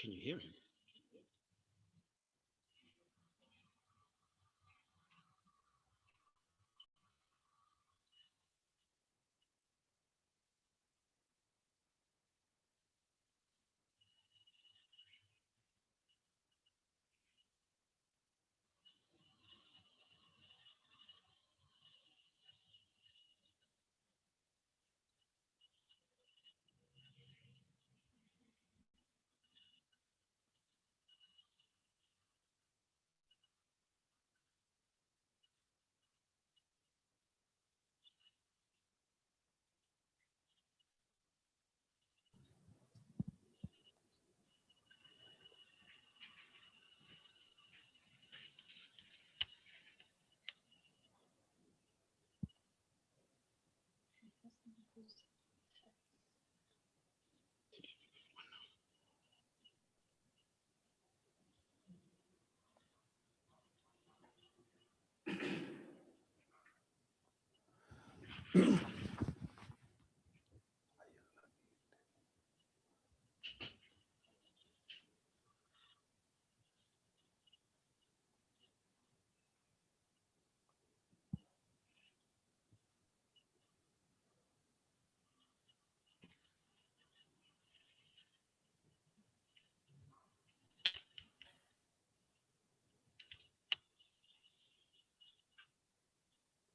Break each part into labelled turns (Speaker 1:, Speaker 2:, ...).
Speaker 1: Can you hear him?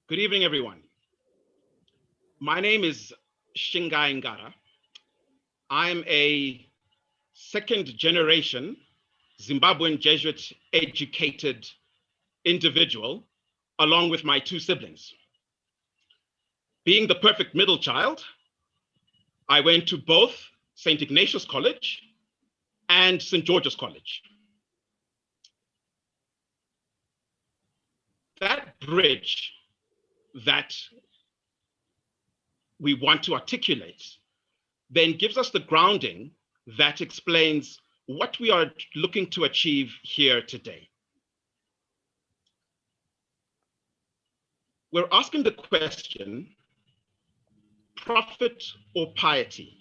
Speaker 1: Good evening, everyone. My name is Shingai Ngara. I'm a second generation Zimbabwean Jesuit educated individual, along with my two siblings. Being the perfect middle child, I went to both St. Ignatius College and St. George's College. That bridge that we want to articulate then gives us the grounding that explains what we are looking to achieve here today. We're asking the question, profit or piety?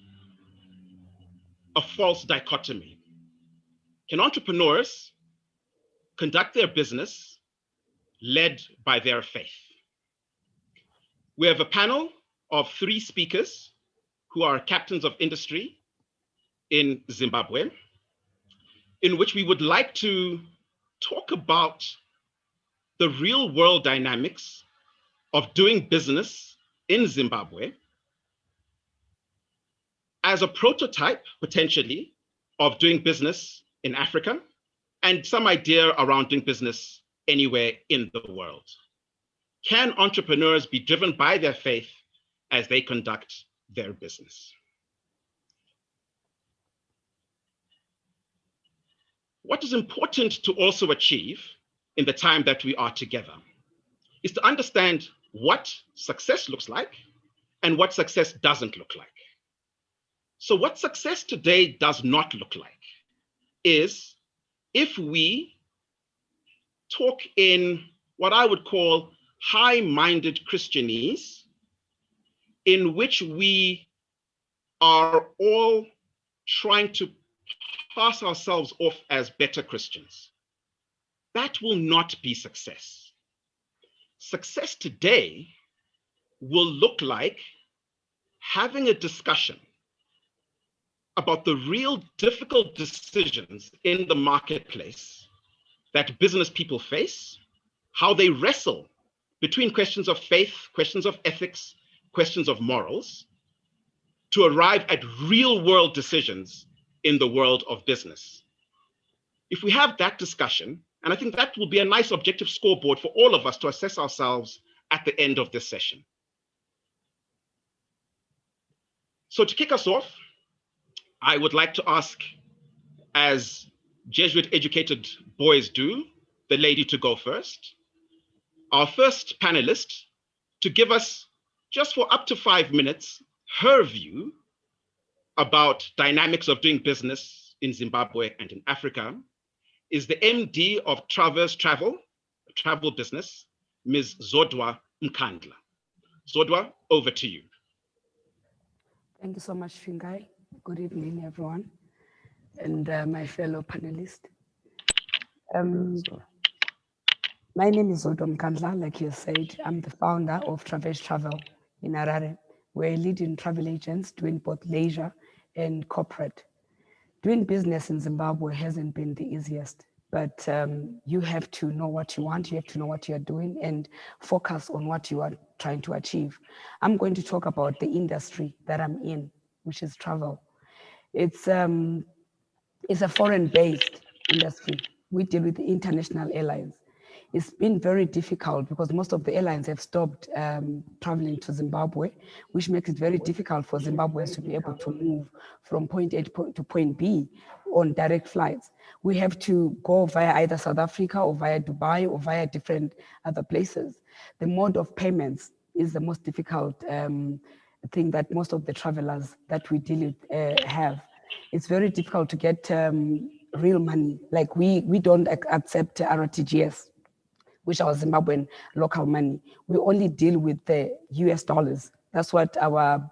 Speaker 1: A false dichotomy. Can entrepreneurs conduct their business led by their faith? We have a panel of 3 speakers who are captains of industry in Zimbabwe, in which we would like to talk about the real world dynamics of doing business in Zimbabwe as a prototype, potentially, of doing business in Africa, and some idea around doing business anywhere in the world. Can entrepreneurs be driven by their faith as they conduct their business? What is important to also achieve in the time that we are together is to understand what success looks like and what success doesn't look like. So what success today does not look like is if we talk in what I would call high-minded Christianese, in which we are all trying to pass ourselves off as better Christians. That will not be success. Success today will look like having a discussion about the real difficult decisions in the marketplace that business people face, how they wrestle between questions of faith, questions of ethics, questions of morals, to arrive at real world decisions in the world of business. If we have that discussion, and I think that will be a nice objective scoreboard for all of us to assess ourselves at the end of this session. So to kick us off, I would like to ask, as Jesuit educated boys do, the lady to go first. Our first panelist to give us, just for up to 5 minutes, her view about dynamics of doing business in Zimbabwe and in Africa is the MD of Traverse Travel business, Ms. Zodwa Mkandla. Zodwa, over to you.
Speaker 2: Thank you so much, Shingai. Good evening, everyone. and my fellow panelists. My name is Zodwa Mkandla, like you said. I'm the founder of Traverse Travel in Harare. We're leading travel agents doing both leisure and corporate. Doing business in Zimbabwe hasn't been the easiest, but you have to know what you want, you have to know what you're doing, and focus on what you are trying to achieve. I'm going to talk about the industry that I'm in, which is travel. It's a foreign-based industry. We deal with international airlines. It's been very difficult because most of the airlines have stopped traveling to Zimbabwe, which makes it very difficult for Zimbabweans to be able to move from point A to point B on direct flights. We have to go via either South Africa or via Dubai or via different other places. The mode of payments is the most difficult thing that most of the travelers that we deal with have. It's very difficult to get real money. Like we don't accept RTGS, which are Zimbabwean local money. We only deal with the US dollars. That's what our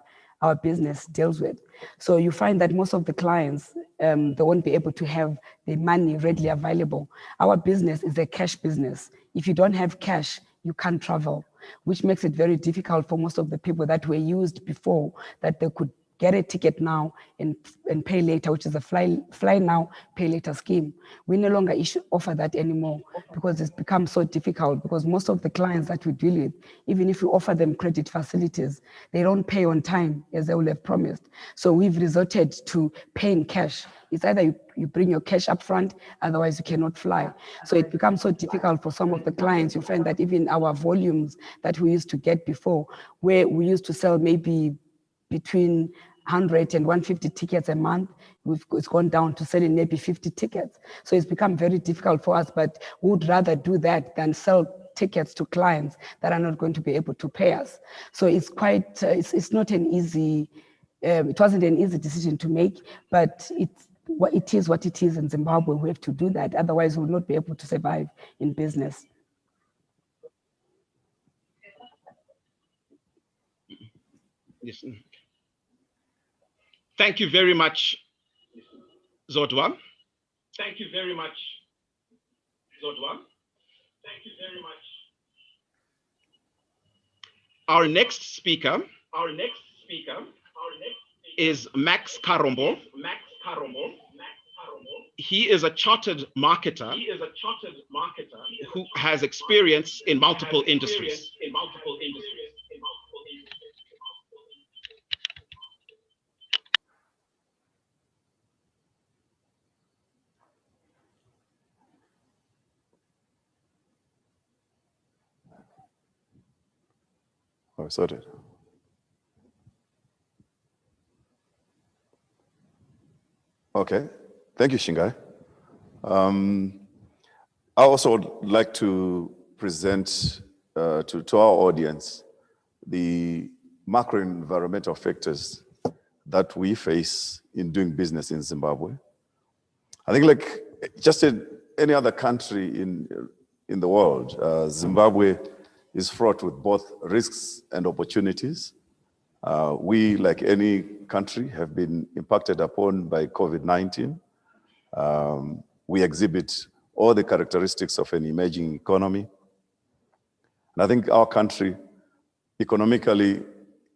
Speaker 2: business deals with. So you find that most of the clients, they won't be able to have the money readily available. Our business is a cash business. If you don't have cash, you can't travel, which makes it very difficult for most of the people that were used before, that they could get a ticket now and pay later, which is a fly now, pay later scheme. We no longer offer that anymore because it's become so difficult, because most of the clients that we deal with, even if we offer them credit facilities, they don't pay on time as they will have promised. So we've resorted to paying cash. It's either you bring your cash up front, otherwise you cannot fly. So it becomes so difficult for some of the clients. You find that even our volumes that we used to get before, where we used to sell maybe between 100 and 150 tickets a month, it's gone down to selling maybe 50 tickets. So it's become very difficult for us, but we would rather do that than sell tickets to clients that are not going to be able to pay us. So it's quite, it's not an easy, it wasn't an easy decision to make, but it is what it is in Zimbabwe. We have to do that. Otherwise, we'll not be able to survive in business.
Speaker 1: Yes. Thank you very much, Zodwa. Thank you very much, Zodwa. Thank you very much. Our next speaker is Maxen Karombo. He is a chartered marketer who has experience in multiple industries.
Speaker 3: Oh, sorry. Okay, thank you, Shingai. I also would like to present to our audience the macro-environmental factors that we face in doing business in Zimbabwe. I think, like just in any other country in the world, Zimbabwe is fraught with both risks and opportunities. We, like any country, have been impacted upon by COVID-19. We exhibit all the characteristics of an emerging economy. And I think our country, economically,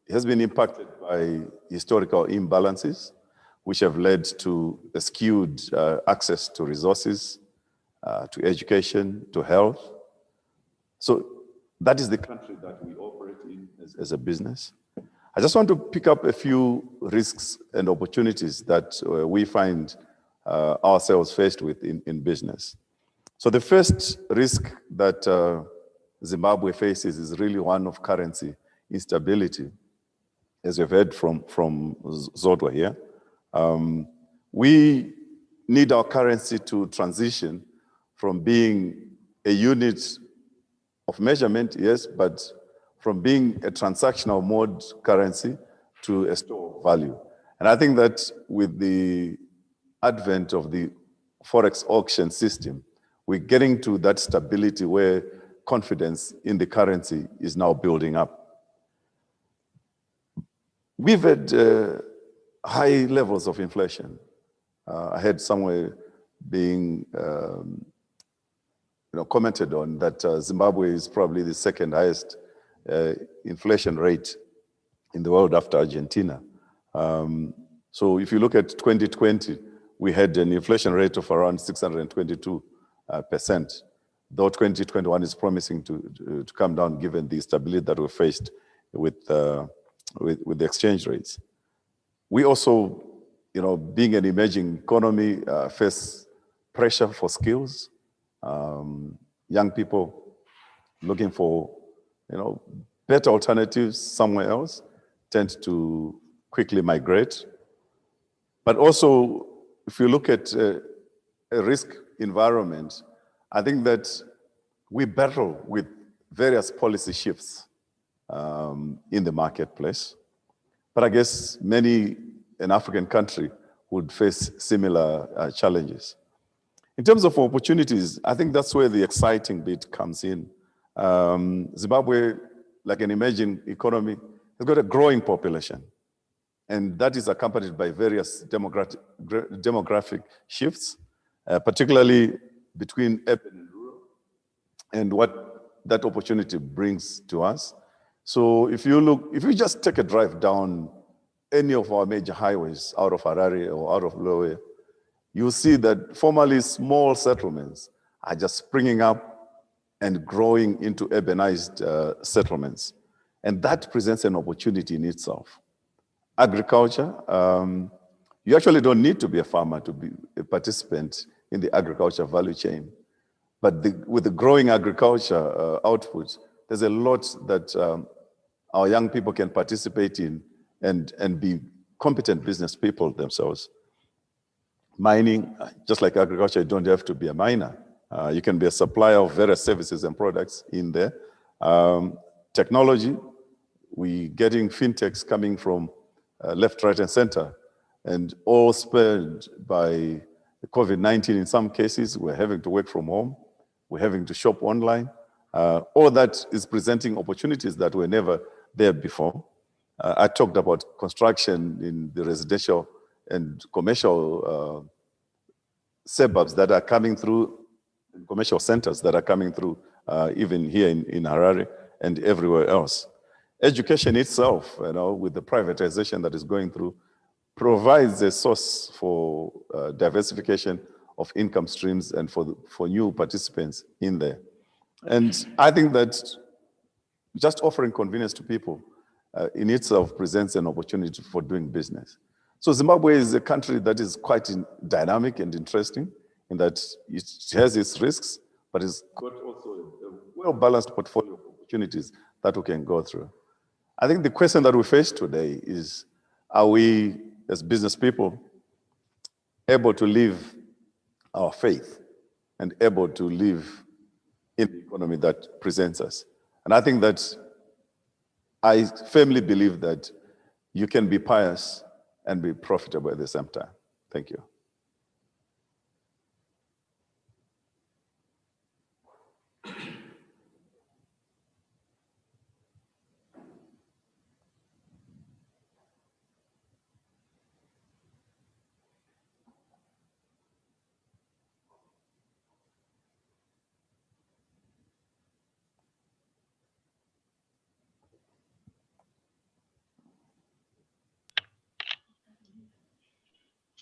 Speaker 3: has been impacted by historical imbalances, which have led to a skewed access to resources, to education, to health. So that is the country that we operate in as a business. I just want to pick up a few risks and opportunities that we find ourselves faced with in business. So the first risk that Zimbabwe faces is really one of currency instability, as we've heard from Zodwa here. We need our currency to transition from being a unit of measurement, yes, but from being a transactional mode currency to a store of value. And I think that with the advent of the Forex auction system, we're getting to that stability where confidence in the currency is now building up. We've had high levels of inflation. I heard somewhere being commented on that Zimbabwe is probably the second highest inflation rate in the world after Argentina. So if you look at 2020, we had an inflation rate of around 622%, though 2021 is promising to come down given the stability that we faced with the exchange rates. We also, being an emerging economy, face pressure for skills. Young people looking for, better alternatives somewhere else tend to quickly migrate. But also, if you look at a risk environment, I think that we battle with various policy shifts in the marketplace. But I guess many an African country would face similar challenges. In terms of opportunities, I think that's where the exciting bit comes in. Zimbabwe, like an emerging economy, has got a growing population. And that is accompanied by various demographic shifts, particularly between urban and rural, and what that opportunity brings to us. So if you just take a drive down any of our major highways out of Harare or out of Loyola, you'll see that formerly small settlements are just springing up and growing into urbanized settlements. And that presents an opportunity in itself. Agriculture, you actually don't need to be a farmer to be a participant in the agriculture value chain. But with the growing agriculture output, there's a lot that our young people can participate in and be competent business people themselves. Mining, just like agriculture, you don't have to be a miner. You can be a supplier of various services and products in there. Technology, we're getting fintechs coming from left, right, and center, and all spurred by COVID-19 in some cases. We're having to work from home. We're having to shop online. All that is presenting opportunities that were never there before. I talked about construction in the residential and commercial suburbs that are coming through, commercial centers that are coming through, even here in Harare and everywhere else. Education itself, with the privatization that is going through, provides a source for diversification of income streams and for new participants in there. And I think that just offering convenience to people in itself presents an opportunity for doing business. So Zimbabwe is a country that is quite dynamic and interesting in that it has its risks, but it's got also a well-balanced portfolio of opportunities that we can go through. I think the question that we face today is, are we, as business people, able to live our faith and able to live in the economy that presents us? And I think that I firmly believe that you can be pious and be profitable at the same time. Thank you.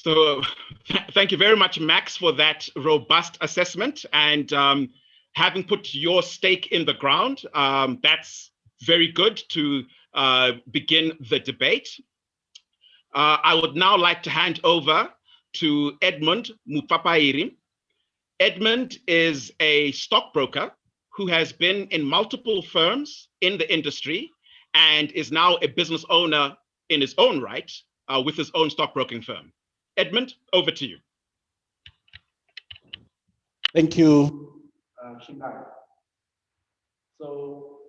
Speaker 1: So thank you very much, Max, for that robust assessment. And having put your stake in the ground, that's very good to begin the debate. I would now like to hand over to Edmond Mupfapairi. Edmond is a stockbroker who has been in multiple firms in the industry and is now a business owner in his own right with his own stockbroking firm. Edmond, over to you.
Speaker 4: Thank you, Shingai. So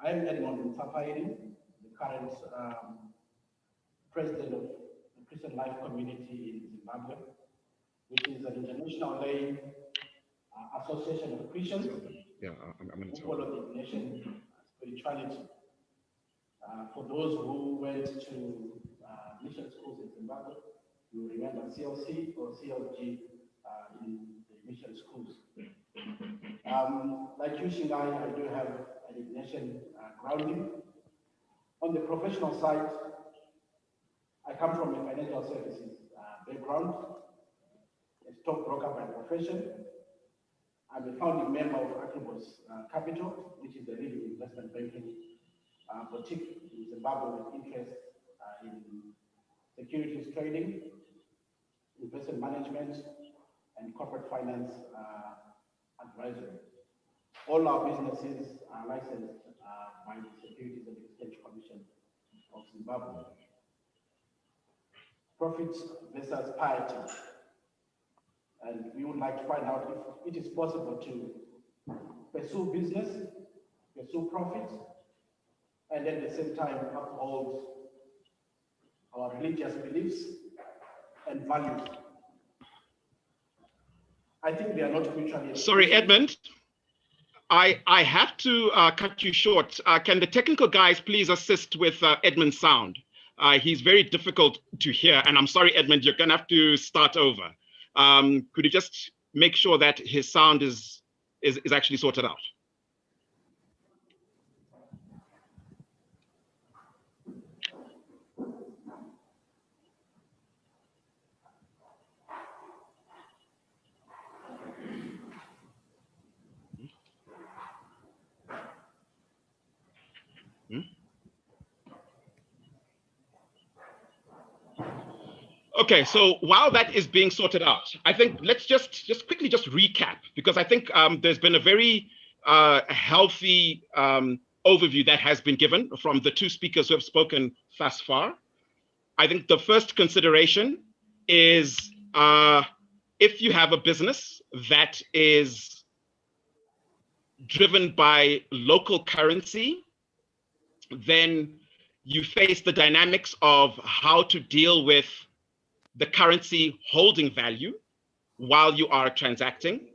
Speaker 4: I'm Edmond Mupfapairi, the current president of the Christian Life Community in Zimbabwe, which is an international lay association of Christians who follow the nation spirituality. For those who went to mission schools in Zimbabwe, You remember CLC or CLG in the mission schools. Like you, Shingai, I do have an ignition grounding. On the professional side, I come from a financial services background, a stockbroker by profession. I'm a founding member of Activism Capital, which is a leading investment banking boutique in Zimbabwe with interests in securities trading, investment management, and corporate finance advisory. All our businesses are licensed by the Securities and Exchange Commission of Zimbabwe. Profits versus piety. And we would like to find out if it is possible to pursue business, pursue profit, and at the same time uphold our religious beliefs and values. I think they are not mutually.
Speaker 1: Sorry, Edmond. I have to cut you short. Can the technical guys please assist with Edmond's sound? He's very difficult to hear, and I'm sorry, Edmond, you're gonna have to start over. Could you just make sure that his sound is actually sorted out? Okay, so while that is being sorted out, I think let's just quickly recap, because I think there's been a very healthy overview that has been given from the two speakers who have spoken thus far. I think the first consideration is if you have a business that is driven by local currency, then you face the dynamics of how to deal with the currency holding value while you are transacting.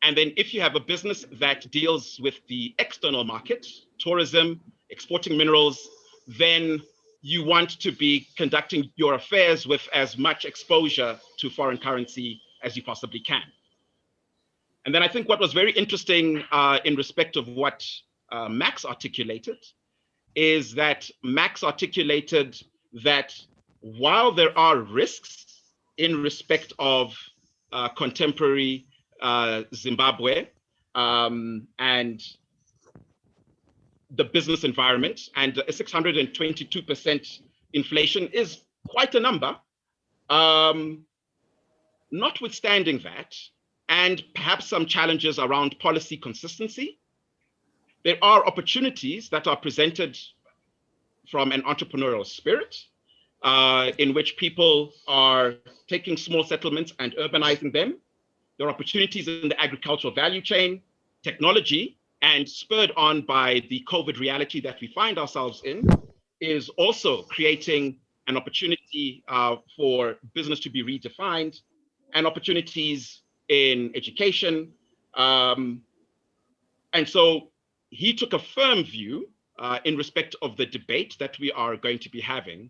Speaker 1: And then if you have a business that deals with the external market, tourism, exporting minerals, then you want to be conducting your affairs with as much exposure to foreign currency as you possibly can. And then I think what was very interesting in respect of what Max articulated is that Max articulated that while there are risks in respect of contemporary Zimbabwe and the business environment, and a 622% inflation is quite a number, notwithstanding that, and perhaps some challenges around policy consistency, there are opportunities that are presented from an entrepreneurial spirit, in which people are taking small settlements and urbanizing them. There are opportunities in the agricultural value chain, technology, and spurred on by the COVID reality that we find ourselves in, is also creating an opportunity for business to be redefined, and opportunities in education. And so he took a firm view in respect of the debate that we are going to be having,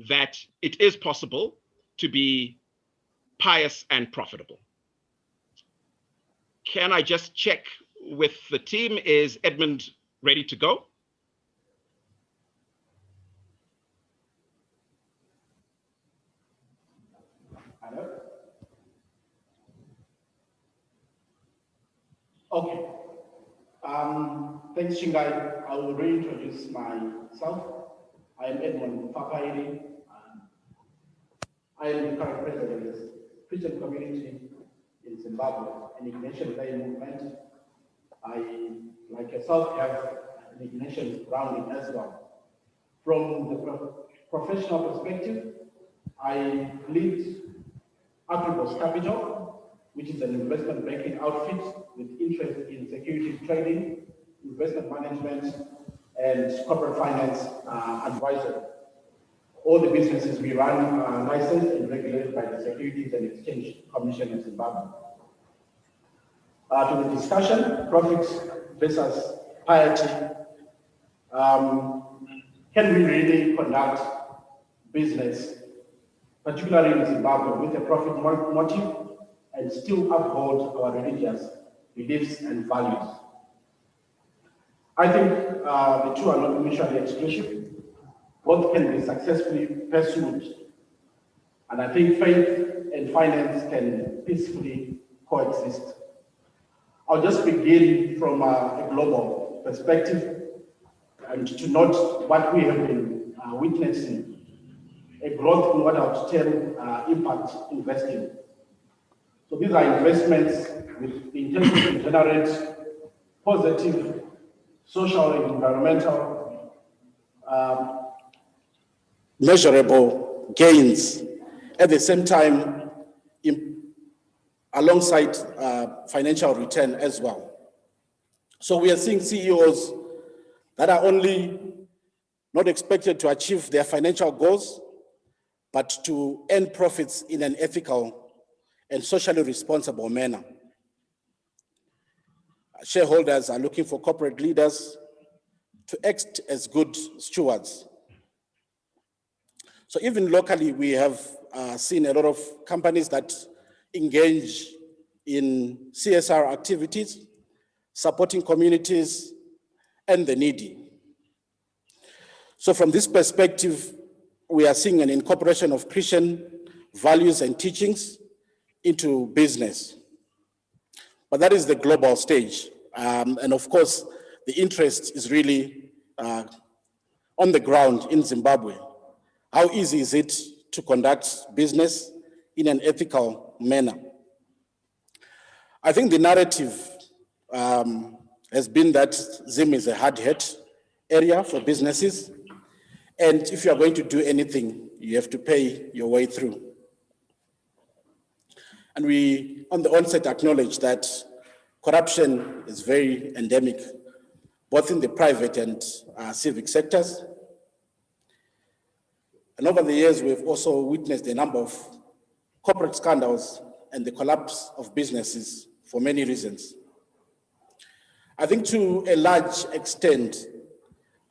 Speaker 1: that it is possible to be pious and profitable. Can I just check with the team? Is Edmond ready to go?
Speaker 4: Hello? Okay. Thanks, Shingai. I will reintroduce myself. I am Edmond Mupfapairi. I am the current president of the Christian community in Zimbabwe, an Ignatian lay movement. I, like yourself, have an Ignatian grounding as well. From the professional perspective, I lead Activism Capital, which is an investment banking outfit with interest in securities trading, investment management, and corporate finance advisory. All the businesses we run are licensed and regulated by the Securities and Exchange Commission of Zimbabwe. To the discussion, profits versus piety. Can we really conduct business particularly in Zimbabwe, with a profit motive and still uphold our religious beliefs and values. I think the two are not mutually exclusive. Both can be successfully pursued. And I think faith and finance can peacefully coexist. I'll just begin from a global perspective and to note what we have been witnessing, a growth in what I would term impact investing. So these are investments with the intention to generate positive social and environmental measurable gains, at the same time alongside financial return as well. So we are seeing CEOs that are only not expected to achieve their financial goals, but to earn profits in an ethical and socially responsible manner. Shareholders are looking for corporate leaders to act as good stewards. So even locally, we have seen a lot of companies that engage in CSR activities, supporting communities and the needy. So from this perspective, we are seeing an incorporation of Christian values and teachings into business. But that is the global stage. And of course, the interest is really on the ground in Zimbabwe. How easy is it to conduct business in an ethical manner? I think the narrative has been that Zim is a hard-hit area for businesses. And if you are going to do anything, you have to pay your way through. And we, on the onset, acknowledge that corruption is very endemic, both in the private and civic sectors. And over the years, we've also witnessed a number of corporate scandals and the collapse of businesses for many reasons. I think to a large extent,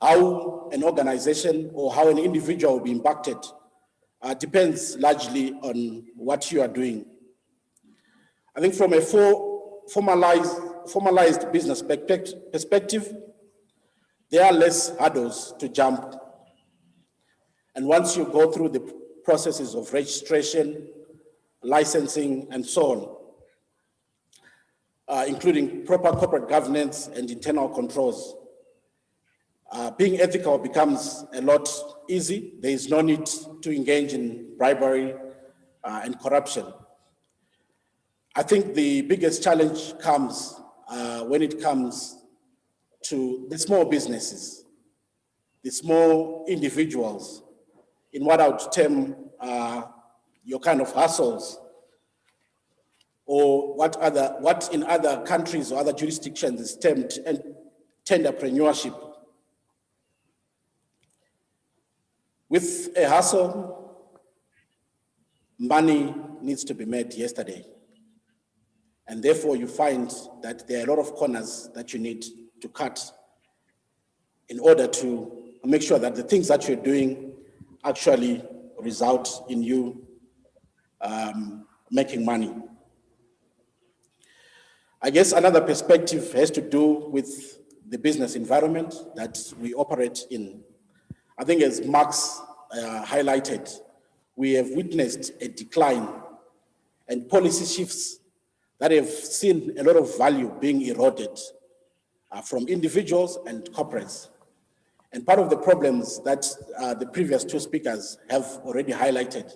Speaker 4: how an organization or how an individual will be impacted depends largely on what you are doing. I think from a formalized business perspective, there are less hurdles to jump. And once you go through the processes of registration, licensing, and so on, including proper corporate governance and internal controls, being ethical becomes a lot easy. There is no need to engage in bribery and corruption. I think the biggest challenge comes when it comes to the small businesses, the small individuals, in what I would term your kind of hustles, or what in other countries or other jurisdictions is termed tenderpreneurship. With a hustle, money needs to be made yesterday. And therefore you find that there are a lot of corners that you need to cut in order to make sure that the things that you're doing actually result in you making money. I guess another perspective has to do with the business environment that we operate in. I think as Max highlighted, we have witnessed a decline and policy shifts that have seen a lot of value being eroded from individuals and corporates. And part of the problems that the previous two speakers have already highlighted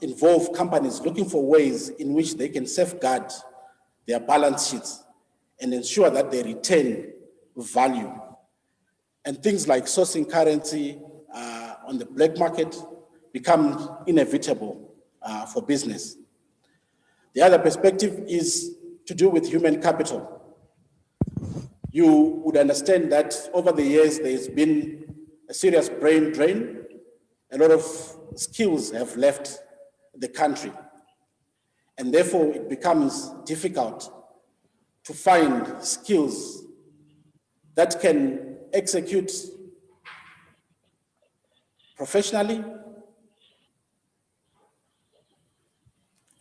Speaker 4: involve companies looking for ways in which they can safeguard their balance sheets and ensure that they retain value. And things like sourcing currency on the black market become inevitable for business. The other perspective is to do with human capital. You would understand that over the years, there's been a serious brain drain. A lot of skills have left the country. And therefore, it becomes difficult to find skills that can execute professionally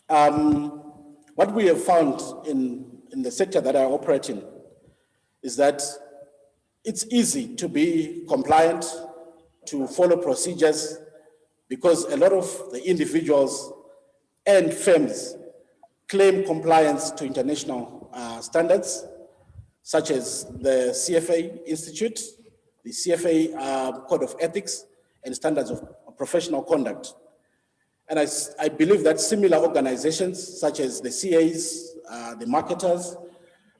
Speaker 4: What we have found in the sector that I operate in is that it's easy to be compliant, to follow procedures, because a lot of the individuals and firms claim compliance to international standards, such as the CFA Institute, the CFA Code of Ethics and Standards of Professional Conduct. And I believe that similar organizations, such as the CAs, the marketers,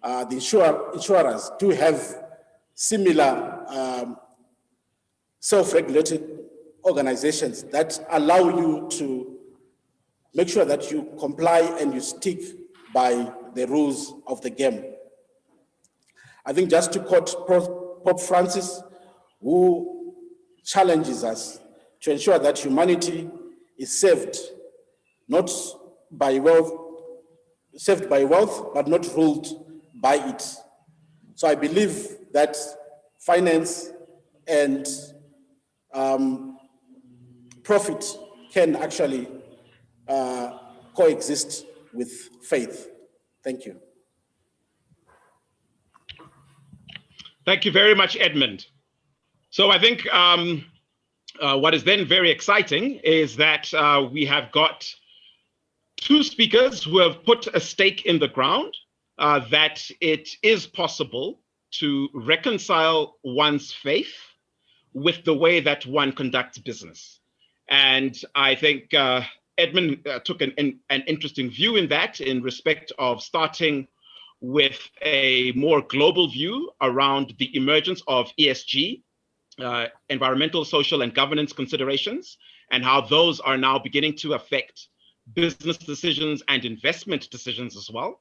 Speaker 4: the insurers do have similar self-regulated organizations that allow you to make sure that you comply and you stick by the rules of the game. I think just to quote Pope Francis, who challenges us to ensure that humanity is saved, not by wealth, saved by wealth, but not ruled by it. So I believe that finance and profit can actually coexist with faith. Thank you.
Speaker 1: Thank you very much, Edmond. So I think what is then very exciting is that we have got two speakers who have put a stake in the ground that it is possible to reconcile one's faith with the way that one conducts business. And I think Edmond took an interesting view in that, in respect of starting with a more global view around the emergence of ESG, environmental, social, and governance considerations, and how those are now beginning to affect business decisions and investment decisions as well,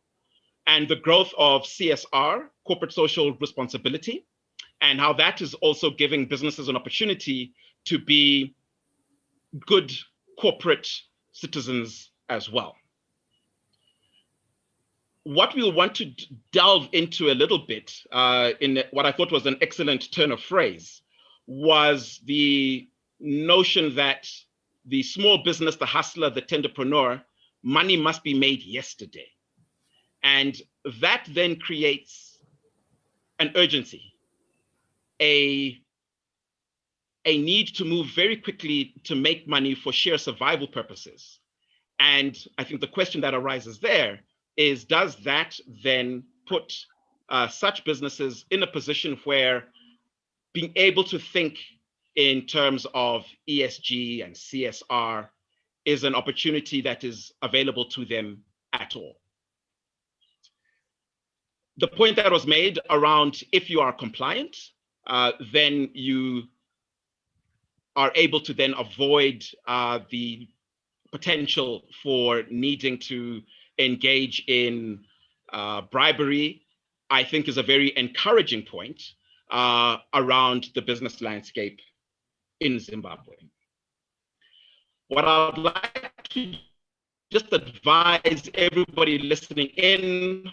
Speaker 1: and the growth of CSR, corporate social responsibility, and how that is also giving businesses an opportunity to be good corporate citizens as well. What we'll want to delve into a little bit in what I thought was an excellent turn of phrase was the notion that the small business, the hustler, the tenderpreneur, money must be made yesterday. And that then creates an urgency, a need to move very quickly to make money for sheer survival purposes. And I think the question that arises there is, does that then put such businesses in a position where being able to think in terms of ESG and CSR is an opportunity that is available to them at all? The point that was made around, if you are compliant, then you are able to then avoid the potential for needing to engage in bribery, I think is a very encouraging point around the business landscape in Zimbabwe. What I'd like to just advise everybody listening in,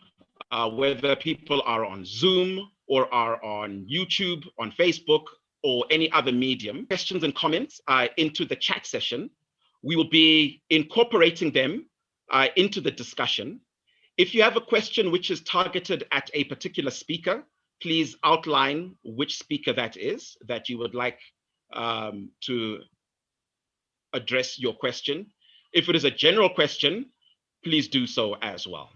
Speaker 1: whether people are on Zoom or are on YouTube, on Facebook, or any other medium, questions and comments into the chat session. We will be incorporating them into the discussion. If you have a question which is targeted at a particular speaker, please outline which speaker that is that you would like to address your question. If it is a general question, please do so as well.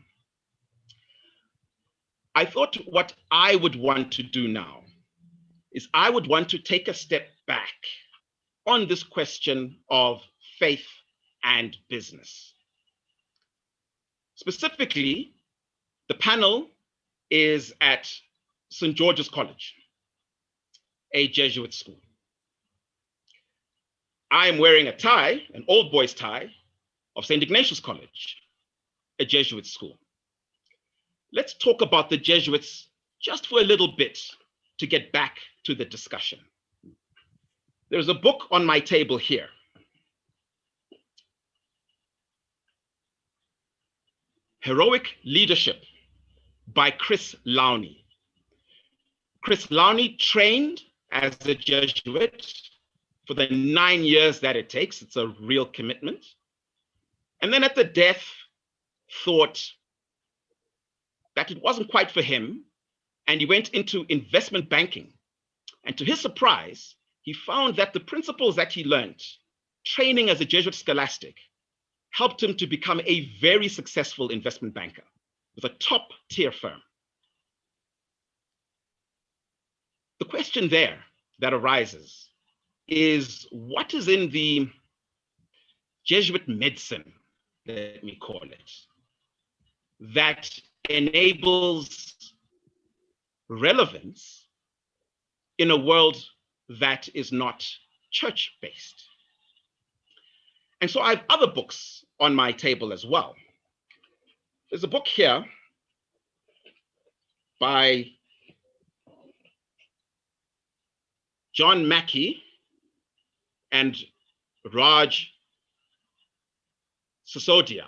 Speaker 1: I thought what I would want to do now is I would want to take a step back on this question of faith and business. Specifically, the panel is at St. George's College, a Jesuit school. I am wearing a tie, an old boy's tie, of St. Ignatius College, a Jesuit school. Let's talk about the Jesuits just for a little bit to get back to the discussion. There's a book on my table here. Heroic Leadership by Chris Lowney. Chris Lowney trained as a Jesuit for the 9 years that it takes. It's a real commitment. And then at the death thought that it wasn't quite for him, and he went into investment banking. And to his surprise, he found that the principles that he learned, training as a Jesuit scholastic, helped him to become a very successful investment banker with a top-tier firm. The question there that arises is, what is in the Jesuit medicine, let me call it, that enables relevance in a world that is not church-based? And so I have other books on my table as well. There's a book here by John Mackey and Raj Sisodia,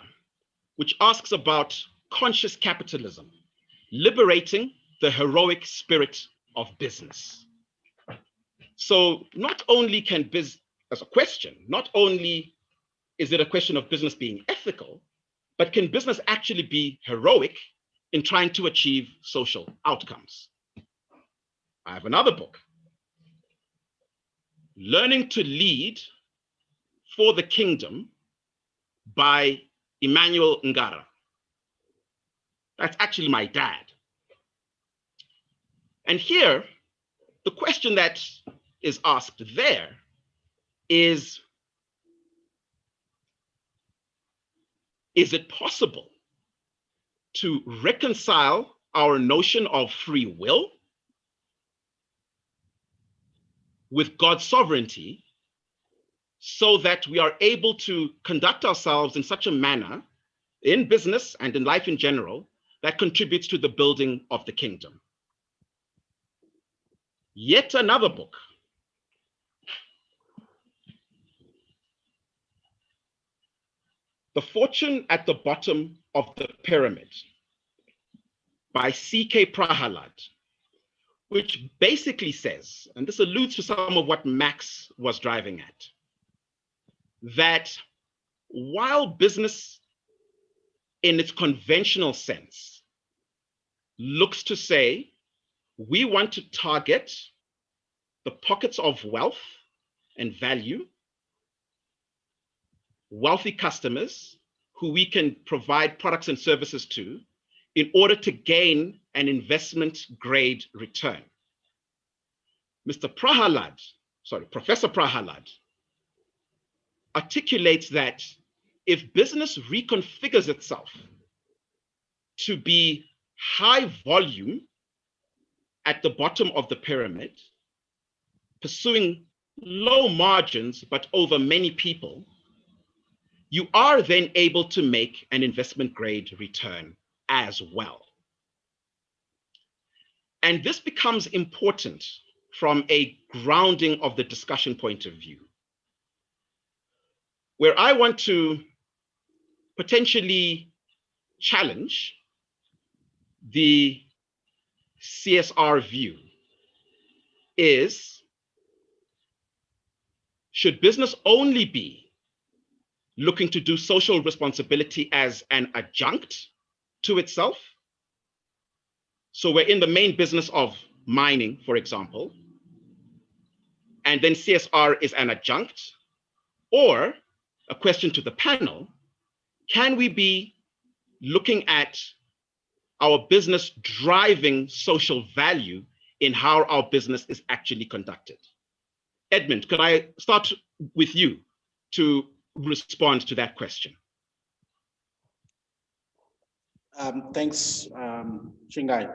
Speaker 1: which asks about conscious capitalism, liberating the heroic spirit of business. So not only can as a question, not only is it a question of business being ethical, but can business actually be heroic in trying to achieve social outcomes? I have another book, Learning to Lead for the Kingdom by Emmanuel Ngara. That's actually my dad. And here, the question that is asked there is it possible to reconcile our notion of free will with God's sovereignty so that we are able to conduct ourselves in such a manner in business and in life in general that contributes to the building of the kingdom? Yet another book, The Fortune at the Bottom of the Pyramid by C.K. Prahalad, which basically says, and this alludes to some of what Max was driving at, that while business in its conventional sense looks to say, we want to target the pockets of wealth and value, wealthy customers who we can provide products and services to in order to gain an investment grade return. Professor Prahalad articulates that if business reconfigures itself to be high volume at the bottom of the pyramid, pursuing low margins, but over many people, you are then able to make an investment grade return as well. And this becomes important from a grounding of the discussion point of view, where I want to potentially challenge the CSR view is, should business only be looking to do social responsibility as an adjunct to itself? So we're in the main business of mining, for example, and then CSR is an adjunct? Or a question to the panel, can we be looking at our business driving social value in how our business is actually conducted? Edmond, could I start with you to respond to that question?
Speaker 4: Thanks, Shingai.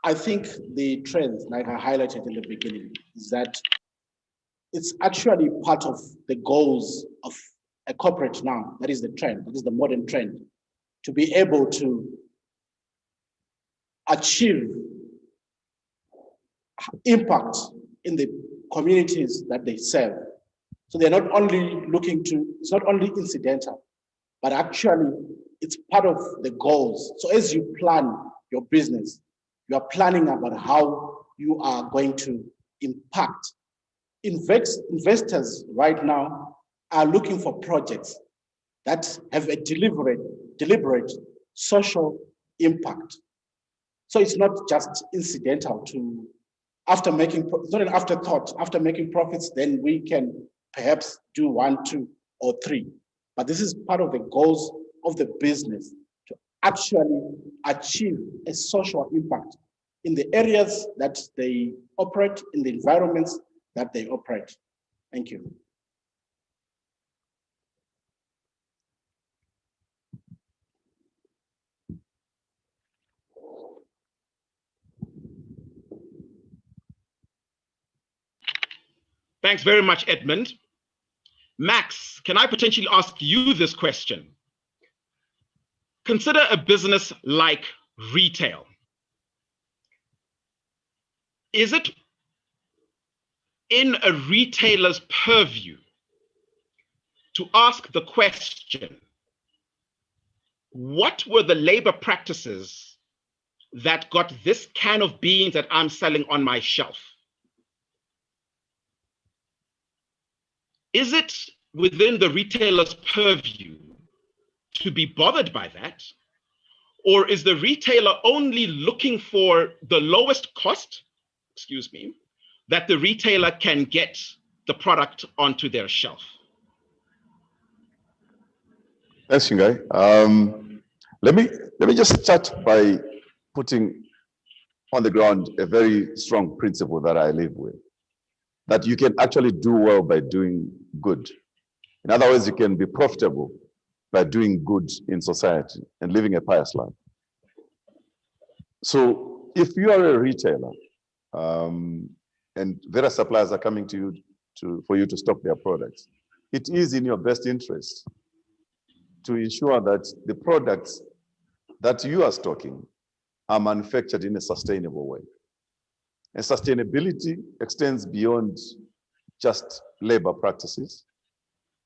Speaker 4: I think the trend, like I highlighted in the beginning, is that it's actually part of the goals of a corporate now. That is the trend, that is the modern trend, to be able to achieve impact in the communities that they serve. So they're not only looking to, it's not only incidental, but actually it's part of the goals. So as you plan your business, you are planning about how you are going to impact. Investors right now are looking for projects that have a deliberate social impact. So it's not just incidental to, after making, it's not an afterthought, after making profits, then we can perhaps do 1, 2, or 3. But this is part of the goals of the business to actually achieve a social impact in the areas that they operate, in the environments that they operate. Thank you.
Speaker 1: Thanks very much, Edmond. Max, can I potentially ask you this question? Consider a business like retail. Is it in a retailer's purview to ask the question, what were the labor practices that got this can of beans that I'm selling on my shelf? Is it within the retailer's purview to be bothered by that? Or is the retailer only looking for the lowest cost, that the retailer can get the product onto their shelf?
Speaker 3: Thanks, Shingai. Let me just start by putting on the ground a very strong principle that I live with, that you can actually do well by doing good. In other words, you can be profitable by doing good in society and living a pious life. So if you are a retailer and various suppliers are coming to you for you to stock their products, it is in your best interest to ensure that the products that you are stocking are manufactured in a sustainable way. And sustainability extends beyond just labor practices.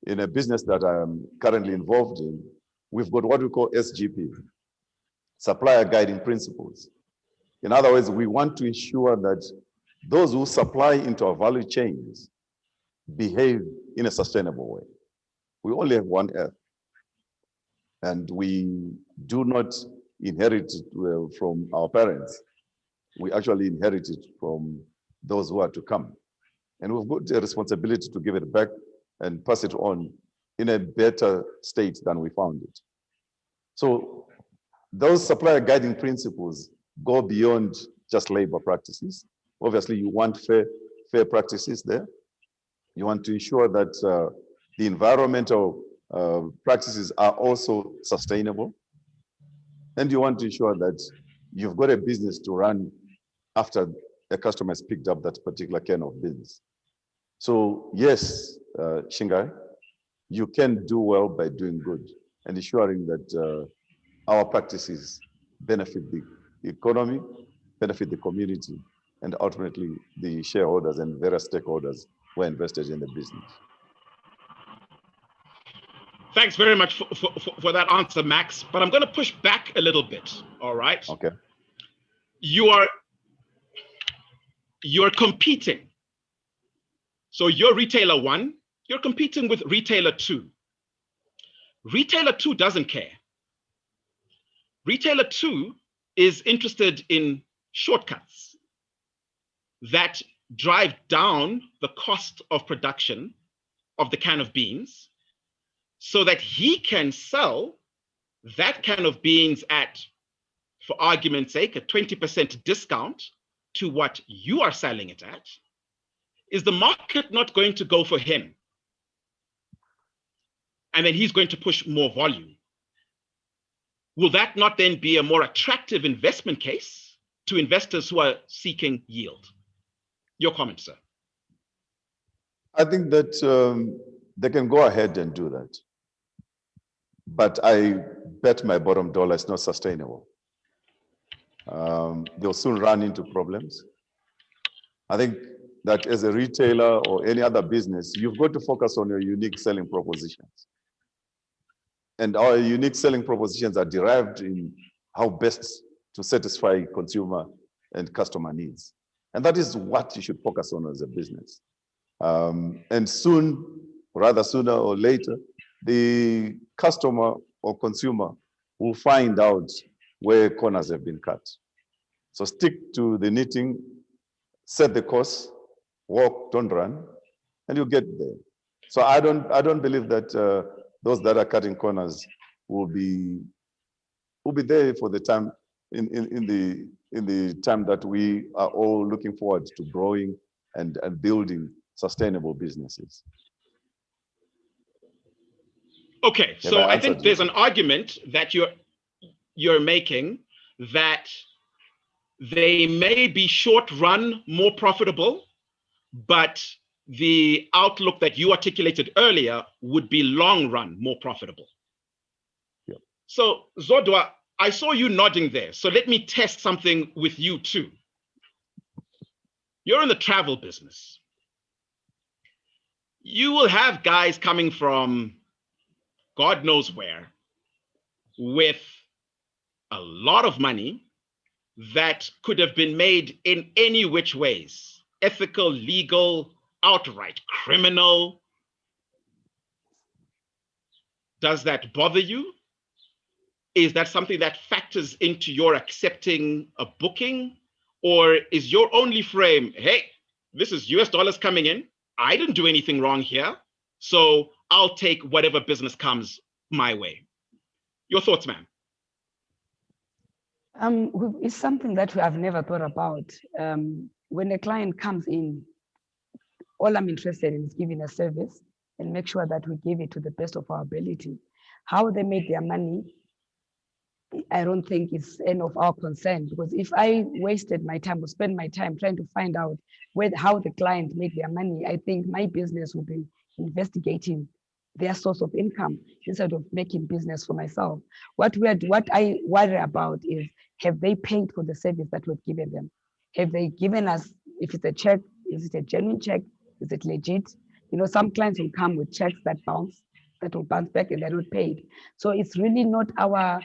Speaker 3: In a business that I'm currently involved in, we've got what we call SGP, supplier guiding principles. In other words, we want to ensure that those who supply into our value chains behave in a sustainable way. We only have one earth, and we do not inherit it from our parents. We actually inherit it from those who are to come. And we've got a responsibility to give it back and pass it on in a better state than we found it. So those supplier guiding principles go beyond just labor practices. Obviously, you want fair practices there. You want to ensure that the environmental practices are also sustainable. And you want to ensure that you've got a business to run after a customer has picked up that particular can of beans. So yes, Shingai, you can do well by doing good and ensuring that our practices benefit the economy, benefit the community, and ultimately the shareholders and various stakeholders who are invested in the business.
Speaker 1: Thanks very much for that answer, Max. But I'm going to push back a little bit, all right?
Speaker 3: Okay.
Speaker 1: You're competing. So you're retailer 1, you're competing with retailer 2. Retailer 2 doesn't care. Retailer 2 is interested in shortcuts that drive down the cost of production of the can of beans so that he can sell that can of beans at, for argument's sake, a 20% discount to what you are selling it at. Is the market not going to go for him? And then he's going to push more volume. Will that not then be a more attractive investment case to investors who are seeking yield? Your comment, sir.
Speaker 3: I think that they can go ahead and do that. But I bet my bottom dollar it's not sustainable. They'll soon run into problems. I think that as a retailer or any other business, you've got to focus on your unique selling propositions. And our unique selling propositions are derived in how best to satisfy consumer and customer needs. And that is what you should focus on as a business. And soon, rather sooner or later, the customer or consumer will find out where corners have been cut. So stick to the knitting, set the course, walk, don't run, and you'll get there. So I don't believe that those that are cutting corners will be there for the time in the time that we are all looking forward to growing and building sustainable businesses.
Speaker 1: Okay, so I think there's an argument that you're making that they may be short run more profitable, but the outlook that you articulated earlier would be long run more profitable.
Speaker 3: Yep.
Speaker 1: So Zodwa, I saw you nodding there. So let me test something with you too. You're in the travel business. You will have guys coming from God knows where with a lot of money that could have been made in any which ways, ethical, legal, outright criminal. Does that bother you? Is that something that factors into your accepting a booking? Or is your only frame, hey, this is US dollars coming in. I didn't do anything wrong here. So I'll take whatever business comes my way. Your thoughts, ma'am?
Speaker 2: It's something that we have never thought about. When a client comes in, all I'm interested in is giving a service and make sure that we give it to the best of our ability. How they make their money, I don't think it's any of our concern, because if I wasted my time or spend my time trying to find out how the client made their money, I think my business will be investigating their source of income instead of making business for myself. What I worry about is, have they paid for the service that we've given them? Have they given us, if it's a check, is it a genuine check? Is it legit? You know, some clients will come with checks that will bounce back and they're not paid. So it's really not our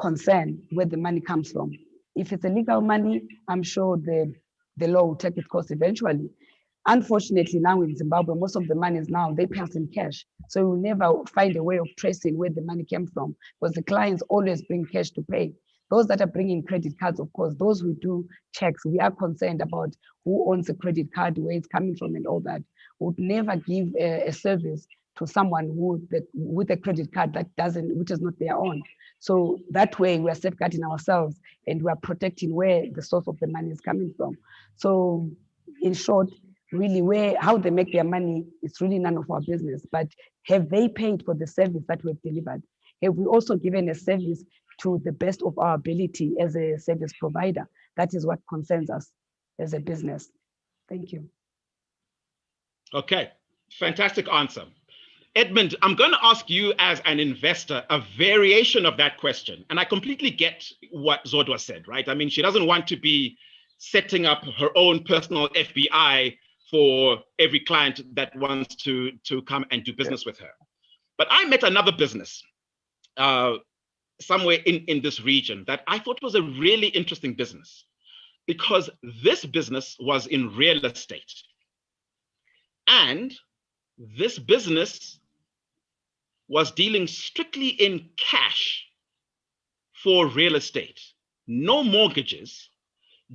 Speaker 2: concern where the money comes from. If it's illegal money, I'm sure the law will take its course eventually. Unfortunately, now in Zimbabwe, most of the money is now, they pay us in cash. So we'll never find a way of tracing where the money came from, because the clients always bring cash to pay. Those that are bringing credit cards, of course, those who do checks, we are concerned about who owns a credit card, where it's coming from and all that. We would never give a service to someone with a credit card which is not their own. So that way we are safeguarding ourselves and we are protecting where the source of the money is coming from. So in short, really how they make their money, it's really none of our business. But have they paid for the service that we've delivered? Have we also given a service to the best of our ability as a service provider? That is what concerns us as a business. Thank you.
Speaker 1: Okay, fantastic answer. Edmond, I'm going to ask you as an investor a variation of that question. And I completely get what Zodwa said, right? I mean, she doesn't want to be setting up her own personal FBI for every client that wants to come and do business with her. But I met another business somewhere in this region that I thought was a really interesting business, because this business was in real estate. And this business was dealing strictly in cash for real estate, no mortgages,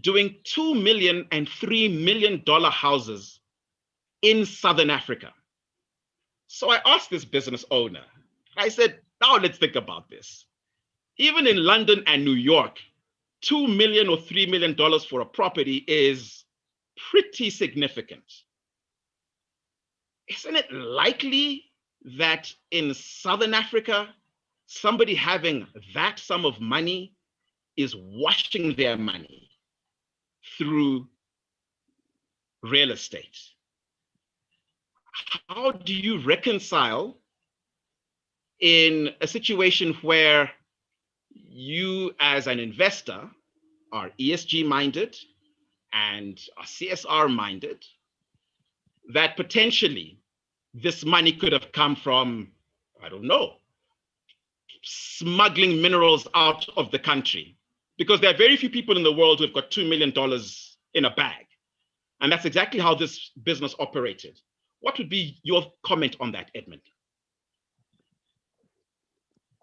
Speaker 1: doing $2 million and $3 million houses in Southern Africa. So I asked this business owner, I said, now let's think about this. Even in London and New York, $2 million or $3 million for a property is pretty significant. Isn't it likely that in Southern Africa, somebody having that sum of money is washing their money through real estate? How do you reconcile in a situation where you as an investor are ESG minded and are CSR minded, that potentially this money could have come from, I don't know, smuggling minerals out of the country? Because there are very few people in the world who have got $2 million in a bag. And that's exactly how this business operated. What would be your comment on that, Edmond?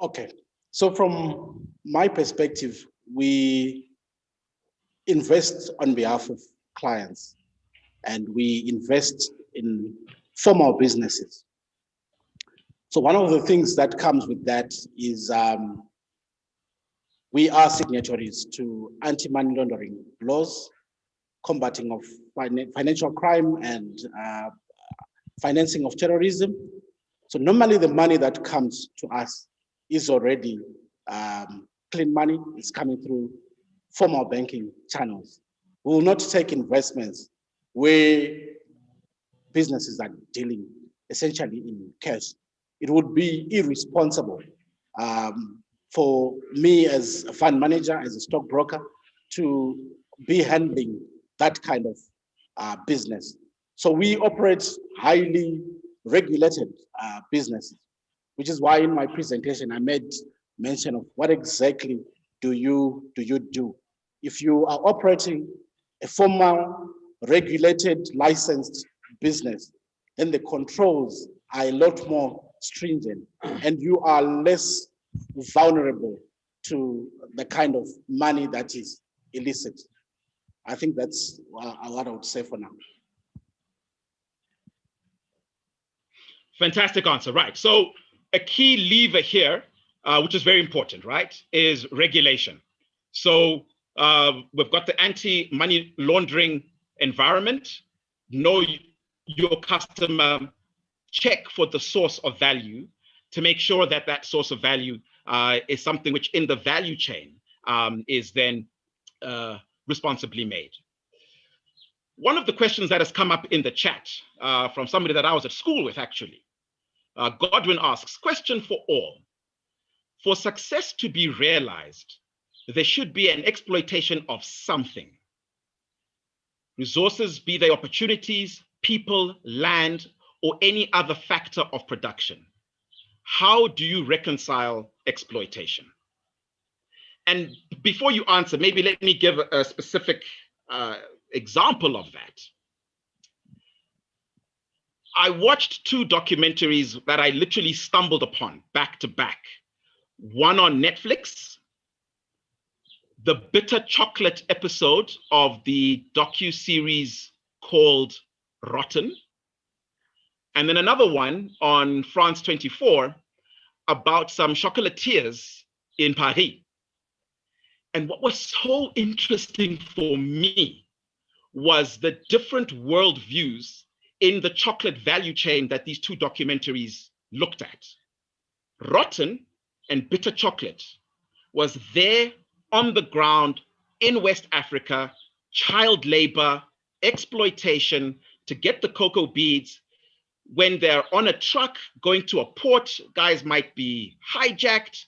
Speaker 4: Okay, so from my perspective, we invest on behalf of clients and we invest in formal businesses. So one of the things that comes with that is we are signatories to anti-money laundering laws, combating of financial crime and financing of terrorism. So normally the money that comes to us is already clean money. It's coming through formal banking channels. We will not take investments where businesses are dealing essentially in cash. It would be irresponsible for me as a fund manager, as a stockbroker, to be handling that kind of business. So we operate highly regulated businesses, which is why in my presentation I made mention of what exactly do you do. If you are operating a formal, regulated, licensed business, then the controls are a lot more stringent and you are less vulnerable to the kind of money that is illicit. I think that's what I would say for now.
Speaker 1: Fantastic answer, right. So a key lever here, which is very important, right, is regulation. So we've got the anti-money laundering environment, know your customer, check for the source of value to make sure that that source of value is something which in the value chain is then responsibly made. One of the questions that has come up in the chat from somebody that I was at school with, actually, Godwin asks, question for all. For success to be realized, there should be an exploitation of something. Resources, be they opportunities, people, land, or any other factor of production. How do you reconcile exploitation? And before you answer, maybe let me give a specific example of that. I watched two documentaries that I literally stumbled upon back to back. One on Netflix, the bitter chocolate episode of the docu-series called Rotten. And then another one on France 24 about some chocolatiers in Paris. And what was so interesting for me was the different worldviews in the chocolate value chain that these two documentaries looked at. Rotten and bitter chocolate was there on the ground in West Africa, child labor, exploitation to get the cocoa beads. When they're on a truck going to a port, guys might be hijacked,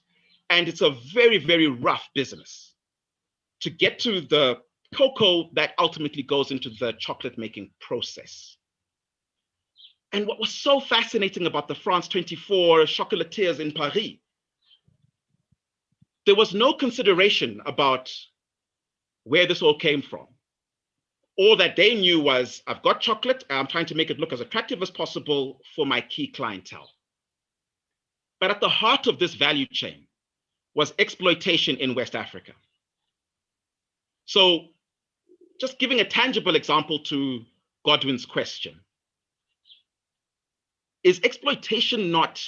Speaker 1: and it's a very, very rough business to get to the cocoa that ultimately goes into the chocolate making process. And what was so fascinating about the France 24 chocolatiers in Paris, there was no consideration about where this all came from. All that they knew was, I've got chocolate, and I'm trying to make it look as attractive as possible for my key clientele. But at the heart of this value chain was exploitation in West Africa. So just giving a tangible example to Godwin's question, is exploitation not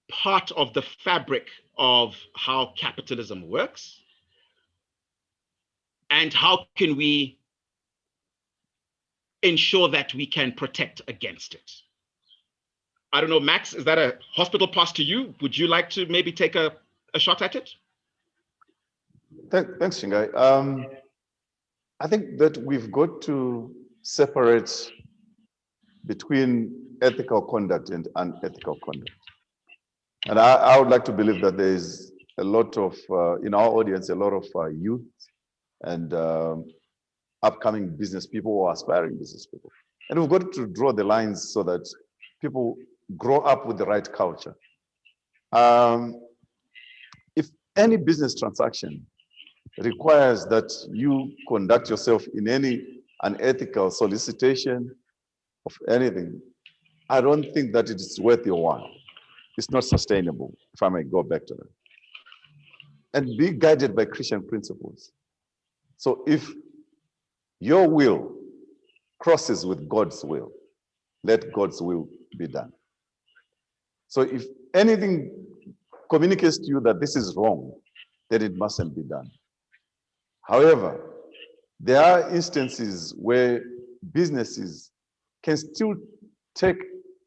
Speaker 1: part of the fabric of how capitalism works? And how can we ensure that we can protect against it? I don't know, Max, is that a hospital pass to you? Would you like to maybe take a shot at it?
Speaker 3: Thanks, Shingai. I think that we've got to separate between ethical conduct and unethical conduct. And I would like to believe that there is a lot of, in our audience, a lot of youth and upcoming business people or aspiring business people. And we've got to draw the lines so that people grow up with the right culture. If any business transaction requires that you conduct yourself in any unethical solicitation of anything, I don't think that it is worth your while. it's not sustainable, if I may go back to that. And be guided by Christian principles. So if your will crosses with God's will, let God's will be done. So if anything communicates to you that this is wrong, then it mustn't be done. However, there are instances where businesses can still take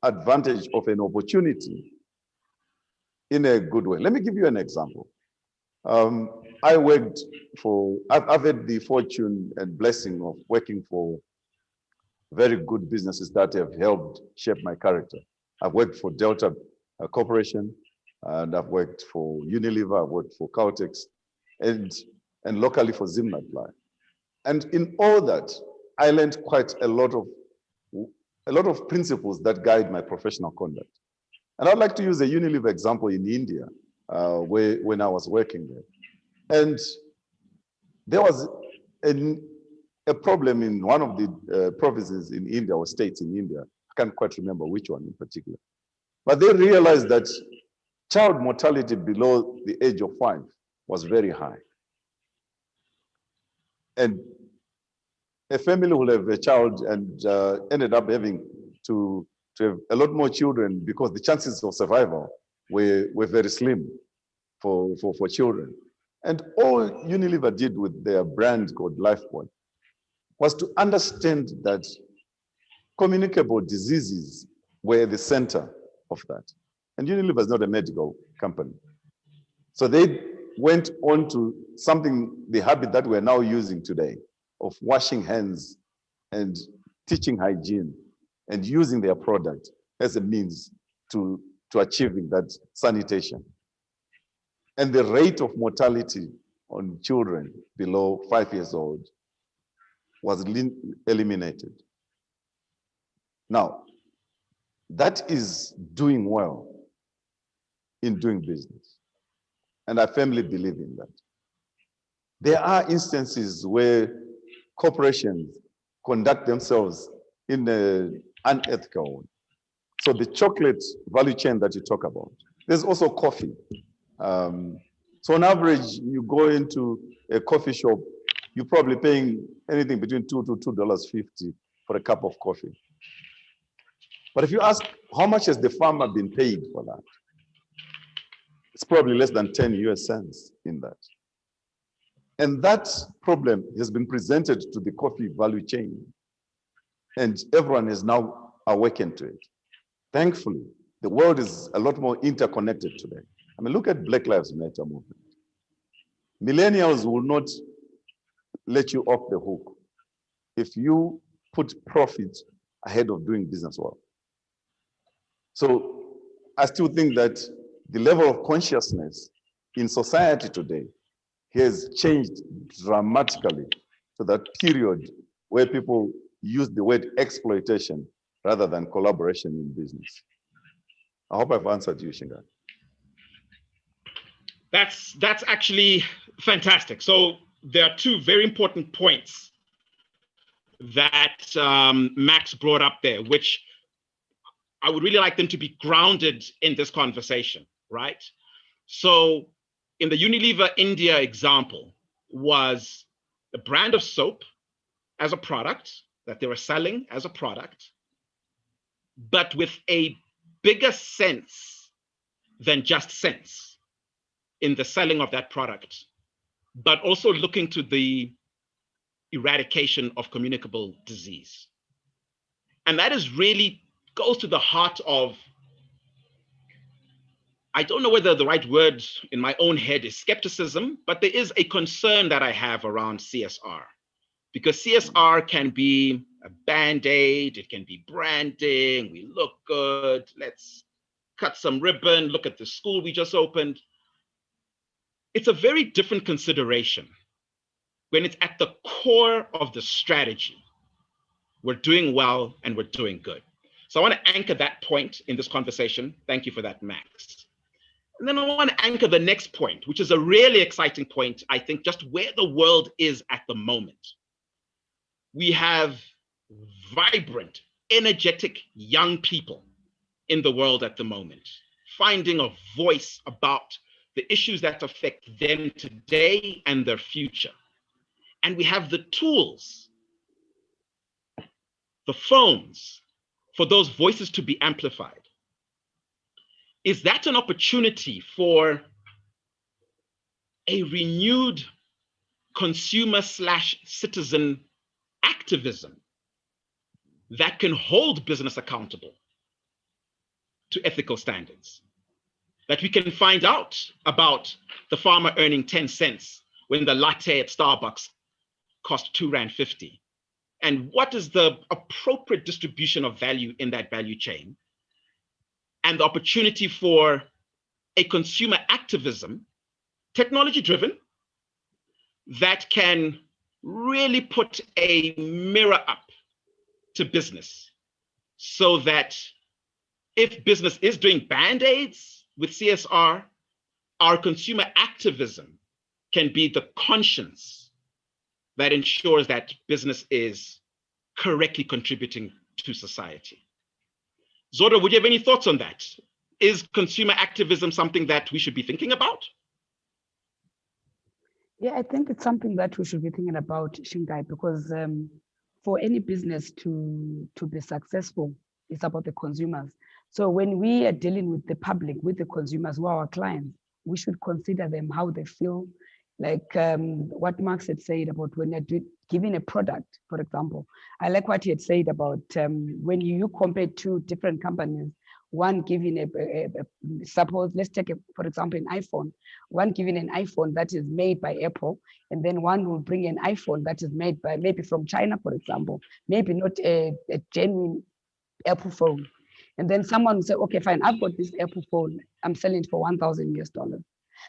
Speaker 3: advantage of an opportunity in a good way. Let me give you an example. I worked for, I've had the fortune and blessing of working for very good businesses that have helped shape my character. I've worked for Delta Corporation, and I've worked for Unilever, I've worked for Caltex, and locally for Zimbabwe. And in all that, I learned quite a lot of principles that guide my professional conduct. And I'd like to use a Unilever example in India, when I was working there. And there was a problem in one of the provinces in India, or states in India. I can't quite remember which one in particular. But they realized that child mortality below the age of 5 was very high. And a family will have a child and ended up having to have a lot more children because the chances of survival were very slim for children. And all Unilever did with their brand called Lifeboy was to understand that communicable diseases were the center of that. And Unilever is not a medical company. So they went on to something, the habit that we're now using today, of washing hands and teaching hygiene and using their product as a means to achieving that sanitation. And the rate of mortality on children below 5 years old was eliminated. Now, that is doing well in doing business. And I firmly believe in that. There are instances where corporations conduct themselves in an unethical way. So the chocolate value chain that you talk about, there's also coffee. So on average, you go into a coffee shop, you're probably paying anything between $2 to $2.50 for a cup of coffee. But if you ask, how much has the farmer been paid for that? It's probably less than 10 US cents in that. And that problem has been presented to the coffee value chain. And everyone is now awakened to it. Thankfully, the world is a lot more interconnected today. I mean, look at Black Lives Matter movement. Millennials will not let you off the hook if you put profit ahead of doing business well. So I still think that the level of consciousness in society today has changed dramatically to that period where people use the word exploitation rather than collaboration in business. I hope I've answered you, Shingai.
Speaker 1: That's actually fantastic. So there are two very important points that Max brought up there, which I would really like them to be grounded in this conversation, right? So in the Unilever India example was the brand of soap as a product that they were selling as a product, but with a bigger sense than just sense in the selling of that product, but also looking to the eradication of communicable disease. And that is really goes to the heart of, I don't know whether the right word in my own head is skepticism, but there is a concern that I have around CSR, because CSR can be a Band-Aid, it can be branding, we look good, let's cut some ribbon, look at the school we just opened. It's a very different consideration when it's at the core of the strategy. We're doing well and we're doing good. So I want to anchor that point in this conversation. Thank you for that, Max. And then I want to anchor the next point, which is a really exciting point, I think, just where the world is at the moment. We have vibrant, energetic young people in the world at the moment, finding a voice about the issues that affect them today and their future. And we have the tools, the phones, for those voices to be amplified. Is that an opportunity for a renewed consumer/citizen activism that can hold business accountable to ethical standards? That we can find out about the farmer earning 10 cents when the latte at Starbucks cost R2.50. And what is the appropriate distribution of value in that value chain? And the opportunity for a consumer activism, technology-driven, that can really put a mirror up to business, so that if business is doing band-aids with CSR, our consumer activism can be the conscience that ensures that business is correctly contributing to society. Zodwa, would you have any thoughts on that? Is consumer activism something that we should be thinking about?
Speaker 2: Yeah, I think it's something that we should be thinking about, Shingai, because for any business to be successful, it's about the consumers. So when we are dealing with the public, with the consumers who are our clients, we should consider them, how they feel. Like what Max had said about when you're giving a product, for example. I like what he had said about when you compare two different companies, one giving suppose, let's take, for example, an iPhone, one giving an iPhone that is made by Apple, and then one will bring an iPhone that is made by, maybe from China, for example, maybe not a genuine Apple phone. And then someone will say, okay, fine, I've got this Apple phone, I'm selling it for $1,000.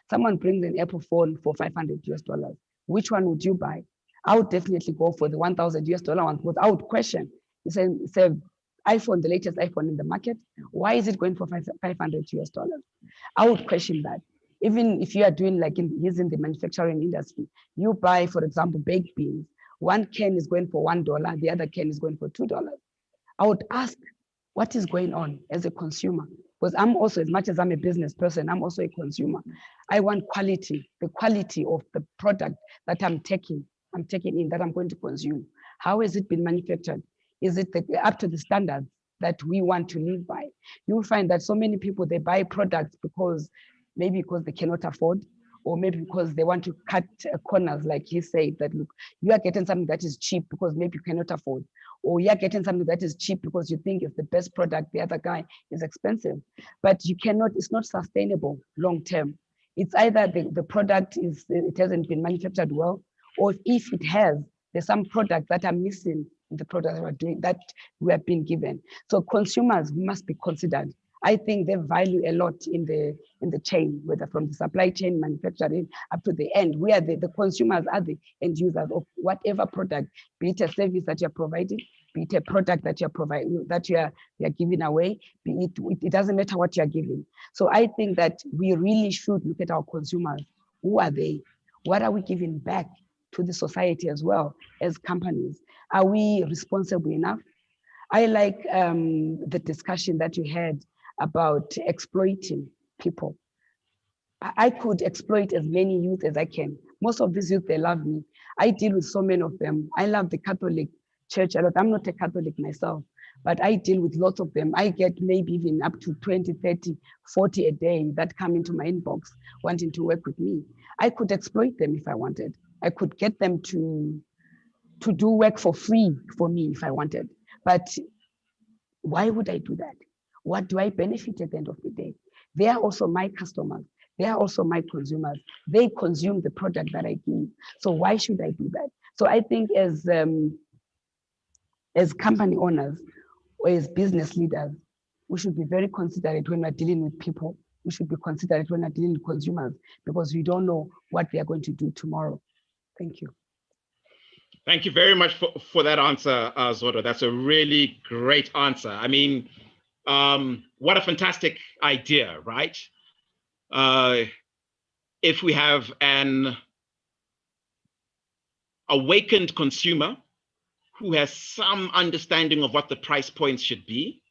Speaker 2: Someone brings an Apple phone for $500. Which one would you buy? I would definitely go for the $1,000 one, without question. It's an iPhone, the latest iPhone in the market. Why is it going for $500? I would question that. Even if you are doing like using the manufacturing industry, you buy, for example, baked beans. One can is going for $1, the other can is going for $2. I would ask, what is going on as a consumer? Because I'm also, as much as I'm a business person, I'm also a consumer. I want quality, the quality of the product that I'm taking in, that I'm going to consume. How has it been manufactured? Is it up to the standards that we want to live by? You'll find that so many people, they buy products maybe because they cannot afford, or maybe because they want to cut corners, like he said, that look, you are getting something that is cheap because maybe you cannot afford, or you are getting something that is cheap because you think it's the best product, the other guy is expensive. But you cannot, it's not sustainable long term. It's either the product it hasn't been manufactured well, or if it has, there's some products that are missing in the product that we're doing, that we have been given. So consumers must be considered. I think they value a lot in the chain, whether from the supply chain, manufacturing, up to the end. We are the consumers are the end users of whatever product, be it a service that you're providing, be it a product that you're providing, that you're giving away, it doesn't matter what you're giving. So I think that we really should look at our consumers. Who are they? What are we giving back to the society as well as companies? Are we responsible enough? I like the discussion that you had about exploiting people. I could exploit as many youth as I can. Most of these youth, they love me. I deal with so many of them. I love the Catholic Church a lot. I'm not a Catholic myself, but I deal with lots of them. I get maybe even up to 20, 30, 40 a day that come into my inbox wanting to work with me. I could exploit them if I wanted. I could get them to do work for free for me if I wanted. But why would I do that? What do I benefit at the end of the day? They are also my customers. They are also my consumers. They consume the product that I give. So why should I do that? So I think as company owners or as business leaders, we should be very considerate when we're dealing with people. We should be considerate when we're dealing with consumers, because we don't know what they are going to do tomorrow. Thank you.
Speaker 1: Thank you very much for that answer, Zodwa. That's a really great answer. I mean, what a fantastic idea, right? If we have an awakened consumer who has some understanding of what the price points should be,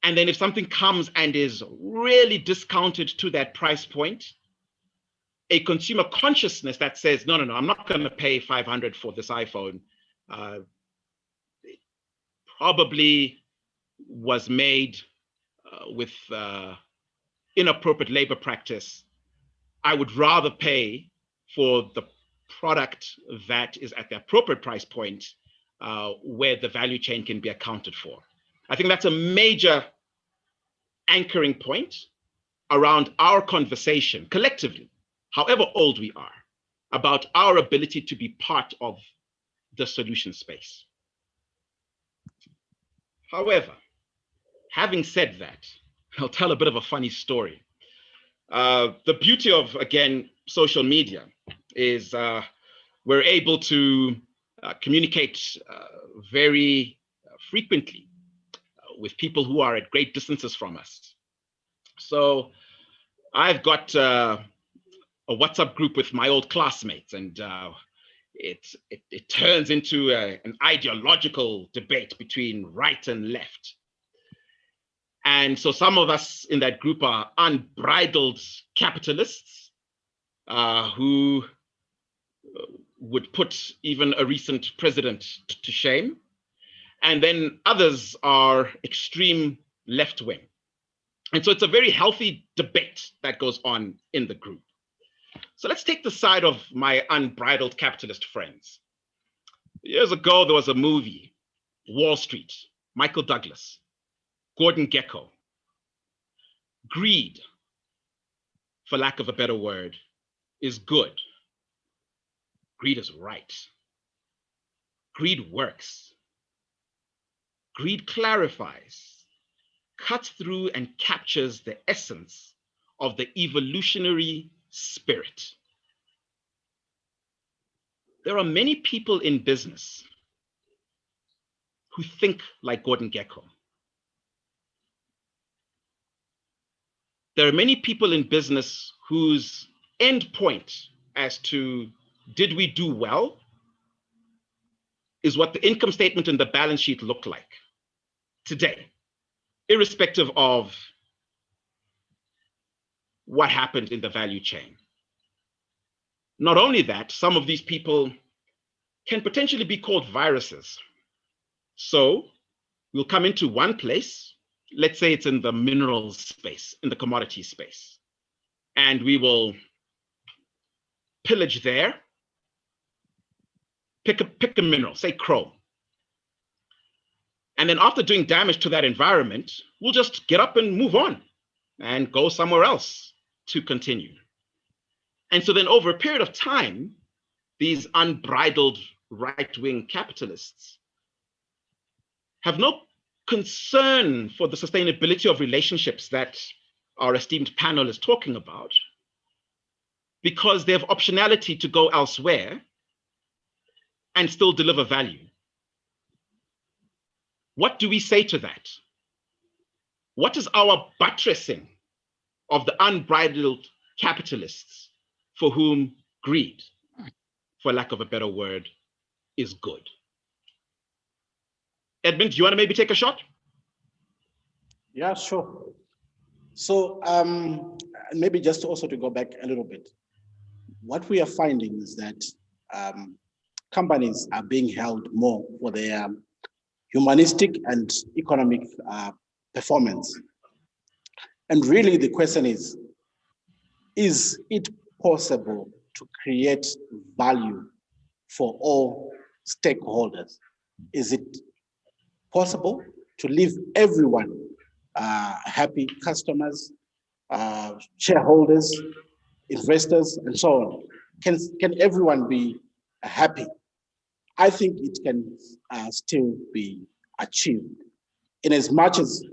Speaker 1: And then if something comes and is really discounted to that price point, a consumer consciousness that says, no, I'm not going to pay 500 for this iPhone, probably was made with inappropriate labor practice. I would rather pay for the product that is at the appropriate price point where the value chain can be accounted for. I think that's a major anchoring point around our conversation collectively, however old we are, about our ability to be part of the solution space. However, having said that, I'll tell a bit of a funny story. The beauty of, again, social media is we're able to communicate very frequently with people who are at great distances from us. So I've got a WhatsApp group with my old classmates, and it turns into an ideological debate between right and left. And so some of us in that group are unbridled capitalists who would put even a recent president to shame. And then others are extreme left wing. And so it's a very healthy debate that goes on in the group. So let's take the side of my unbridled capitalist friends. Years ago, there was a movie, Wall Street, Michael Douglas, Gordon Gekko. Greed, for lack of a better word, is good. Greed is right. Greed works. Greed clarifies, cuts through, and captures the essence of the evolutionary spirit. There are many people in business who think like Gordon Gekko. There are many people in business whose end point as to did we do well is what the income statement and the balance sheet look like today, irrespective of what happened in the value chain. Not only that, some of these people can potentially be called viruses. So we'll come into one place, let's say it's in the mineral space, in the commodity space, and we will pillage there, pick a mineral, say chrome. And then after doing damage to that environment, we'll just get up and move on and go somewhere else to continue. And so then over a period of time, these unbridled right-wing capitalists have no concern for the sustainability of relationships that our esteemed panel is talking about, because they have optionality to go elsewhere and still deliver value. What do we say to that? What is our buttressing of the unbridled capitalists for whom greed, for lack of a better word, is good? Edmond, do you want to maybe take a shot?
Speaker 4: Yeah, sure. So maybe just also to go back a little bit, what we are finding is that companies are being held more for their humanistic and economic performance. And really the question is it possible to create value for all stakeholders? Is it possible to leave everyone happy, customers, shareholders, investors, and so on? Can everyone be happy? I think it can still be achieved, in as much as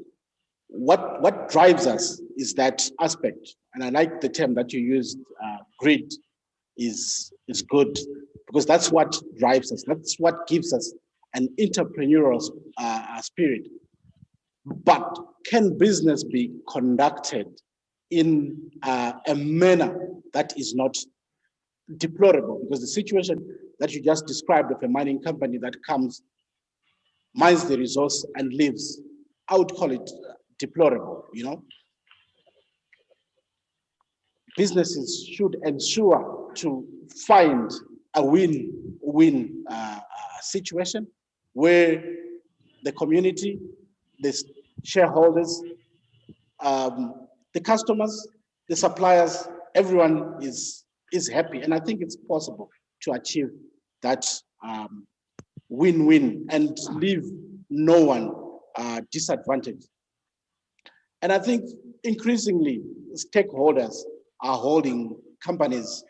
Speaker 4: what drives us is that aspect. And I like the term that you used, greed is good, because that's what drives us. That's what gives us an entrepreneurial spirit. But can business be conducted in a manner that is not deplorable? Because the situation that you just described of a mining company that comes, mines the resource and leaves, I would call it deplorable, you know. Businesses should ensure to find a win-win situation where the community, the shareholders, the customers, the suppliers, everyone is happy. And I think it's possible to achieve that win-win and leave no one disadvantaged. And I think increasingly stakeholders are holding companies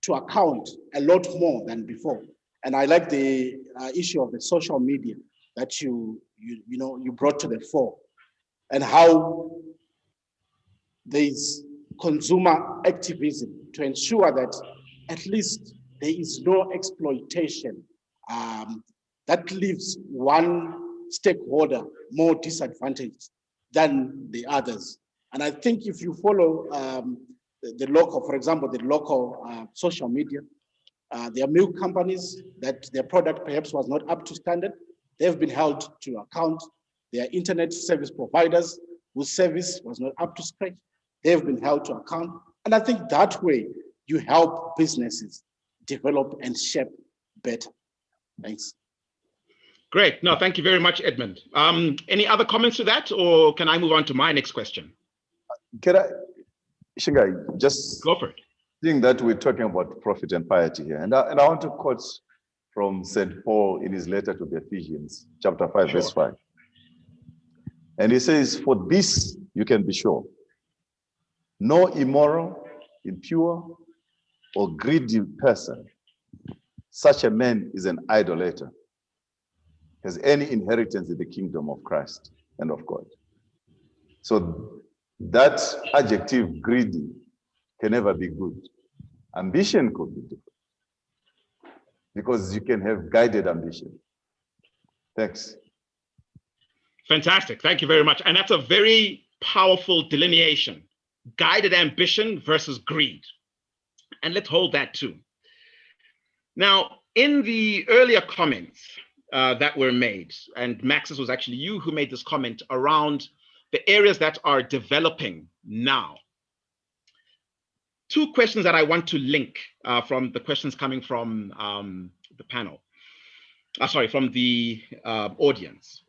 Speaker 4: to account a lot more than before. And I like the issue of the social media that you brought to the fore, and how there is consumer activism to ensure that at least there is no exploitation that leaves one stakeholder more disadvantaged than the others. And I think if you follow the local, for example, the local social media, there are milk companies that their product perhaps was not up to standard. They've been held to account. There are internet service providers whose service was not up to scratch. They've been held to account. And I think that way you help businesses develop and shape better. Thanks.
Speaker 1: Great. No, thank you very much, Edmond. Any other comments to that, or can I move on to my next question?
Speaker 3: Can I, Shingai, just
Speaker 1: go for it.
Speaker 3: Seeing that we're talking about profit and piety here, and I want to quote from St. Paul in his letter to the Ephesians, chapter 5, verse 5. And he says, "For this you can be sure, no immoral, impure, or greedy person, such a man is an idolater, has any inheritance in the kingdom of Christ and of God." So that adjective, greedy, can never be good. Ambition could be different, because you can have guided ambition. Thanks.
Speaker 1: Fantastic. Thank you very much. And that's a very powerful delineation. Guided ambition versus greed. And let's hold that too. Now, in the earlier comments that were made, and Max, this was actually you who made this comment around the areas that are developing now. Two questions that I want to link from the questions coming from the panel. From the audience.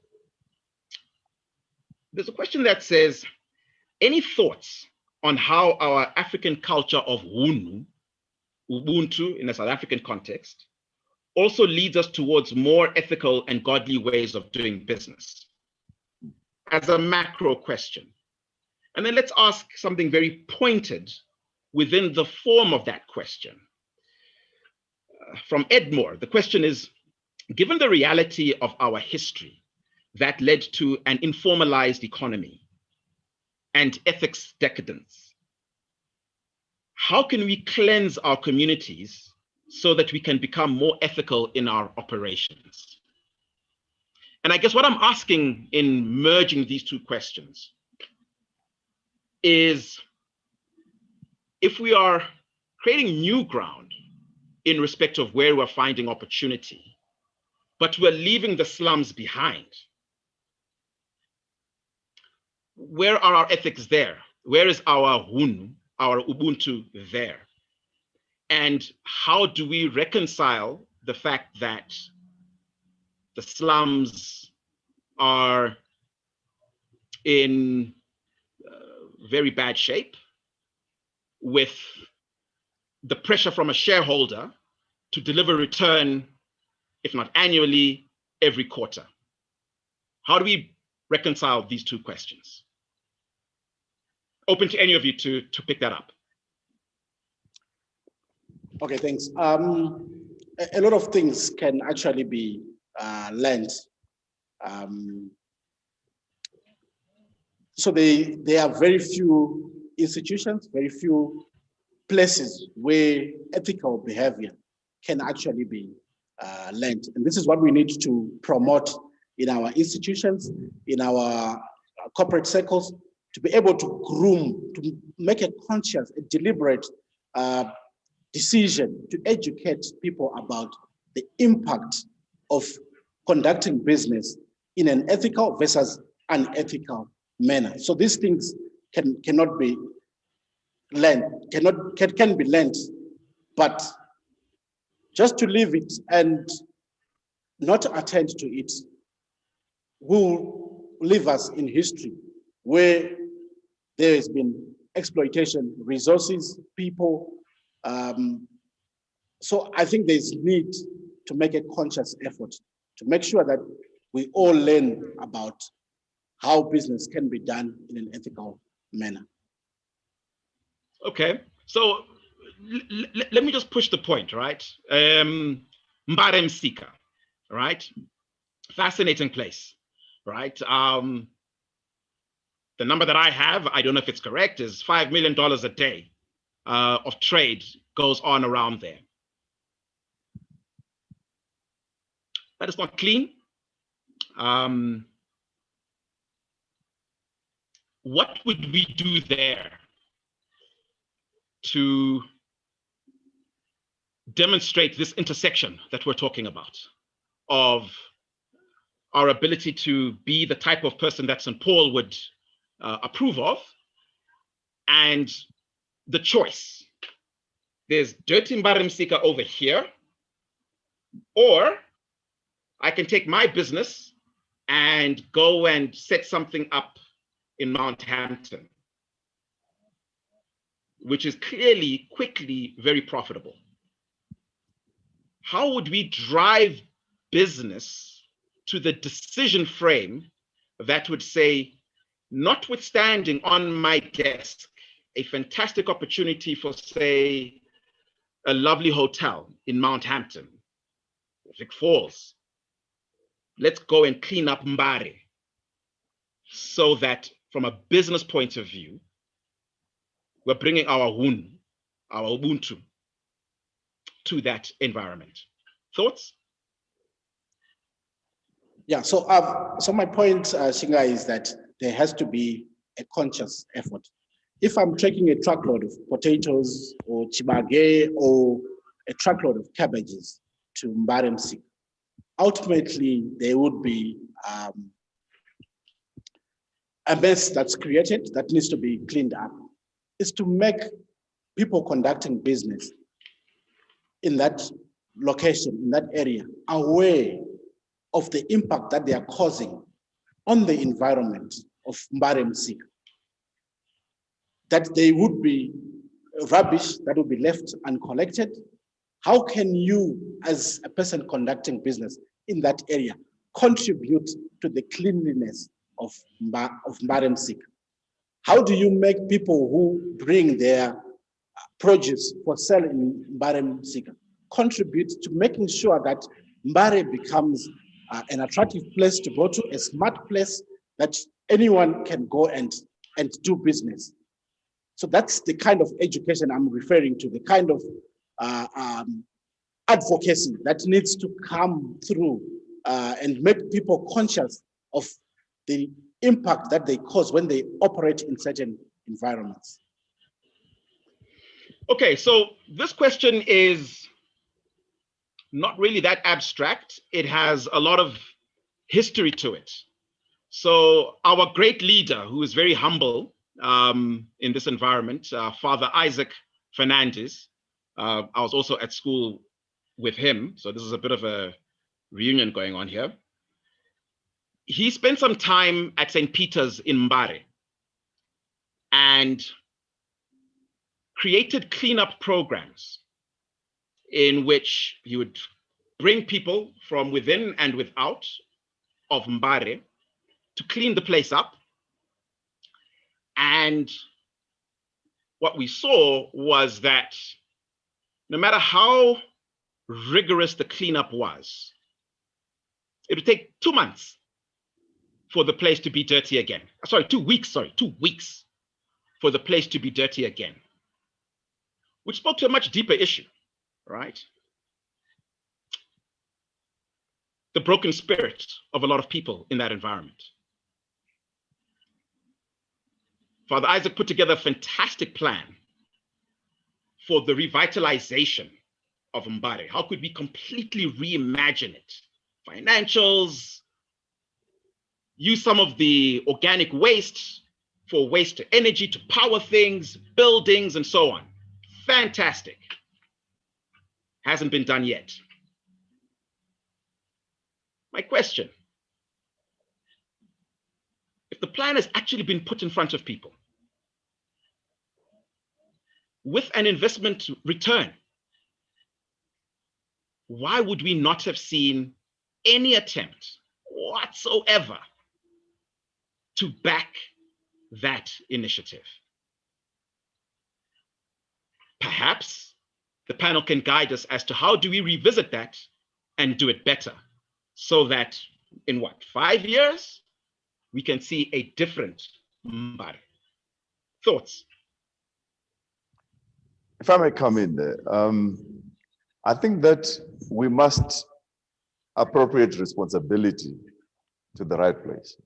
Speaker 1: There's a question that says, any thoughts on how our African culture of Ubuntu in a South African context, also leads us towards more ethical and godly ways of doing business? As a macro question. And then let's ask something very pointed within the form of that question. From Edmore, the question is, given the reality of our history that led to an informalized economy and ethics decadence, how can we cleanse our communities so that we can become more ethical in our operations? And I guess what I'm asking in merging these two questions is, if we are creating new ground in respect of where we're finding opportunity, but we're leaving the slums behind, where are our ethics there? Where is our Ubuntu there? And how do we reconcile the fact that the slums are in very bad shape, with the pressure from a shareholder to deliver return, if not annually, every quarter? How do we reconcile these two questions? Open to any of you to pick that up.
Speaker 4: Okay, thanks. A lot of things can actually be learned. So there are very few institutions, very few places where ethical behavior can actually be learned. And this is what we need to promote in our institutions, in our corporate circles, to be able to groom, to make a conscious, a deliberate decision to educate people about the impact of conducting business in an ethical versus unethical manner. So these things cannot be learned, can be learned, but just to leave it and not attend to it will leave us in history where there has been exploitation, resources, people. So I think there's need to make a conscious effort to make sure that we all learn about how business can be done in an ethical manner.
Speaker 1: Okay, so let me just push the point, right? Mbaremsika, right? Fascinating place, right? The number that I have, I don't know if it's correct, is $5 million a day of trade goes on around there. That is not clean. What would we do there to demonstrate this intersection that we're talking about of our ability to be the type of person that St. Paul would approve of, and the choice? There's dirty Mbaremsika over here, or I can take my business and go and set something up in Mount Hampton, which is clearly, quickly, very profitable. How would we drive business to the decision frame that would say, notwithstanding on my desk a fantastic opportunity for, say, a lovely hotel in Mount Hampton, Vic Falls, let's go and clean up Mbare, so that from a business point of view, we're bringing our Ubuntu to that environment. Thoughts?
Speaker 4: Yeah, so my point, Shingai, is that there has to be a conscious effort. If I'm taking a truckload of potatoes or chibage or a truckload of cabbages to Mbaremsika, ultimately there would be a mess that's created that needs to be cleaned up. Is to make people conducting business in that location, in that area, aware of the impact that they are causing on the environment of Mbaremsika. That they would be rubbish that would be left uncollected. How can you, as a person conducting business in that area, contribute to the cleanliness of Mbaremsika? How do you make people who bring their produce for sale in Mbaremsika contribute to making sure that Mbare becomes an attractive place to go to, a smart place that anyone can go and do business? So that's the kind of education I'm referring to, the kind of advocacy that needs to come through and make people conscious of the impact that they cause when they operate in certain environments.
Speaker 1: Okay, so this question is not really that abstract. It has a lot of history to it. So our great leader, who is very humble in this environment, Father Isaac Fernandez, I was also at school with him, so this is a bit of a reunion going on here. He spent some time at St. Peter's in Mbare and created cleanup programs in which he would bring people from within and without of Mbare to clean the place up. And what we saw was that no matter how rigorous the cleanup was, it would take 2 months for the place to be dirty again. Sorry, 2 weeks, 2 weeks for the place to be dirty again, which spoke to a much deeper issue, right? The broken spirit of a lot of people in that environment. Father Isaac put together a fantastic plan for the revitalization of Mbare. How could we completely reimagine it? Financials, use some of the organic waste for waste to energy to power things, buildings, and so on. Fantastic. Hasn't been done yet. My question, if the plan has actually been put in front of people with an investment return, why would we not have seen any attempt whatsoever to back that initiative? Perhaps the panel can guide us as to how do we revisit that and do it better, so that in 5 years, we can see a different Mbari. Thoughts?
Speaker 3: If I may come in there, I think that we must appropriate responsibility to the right places.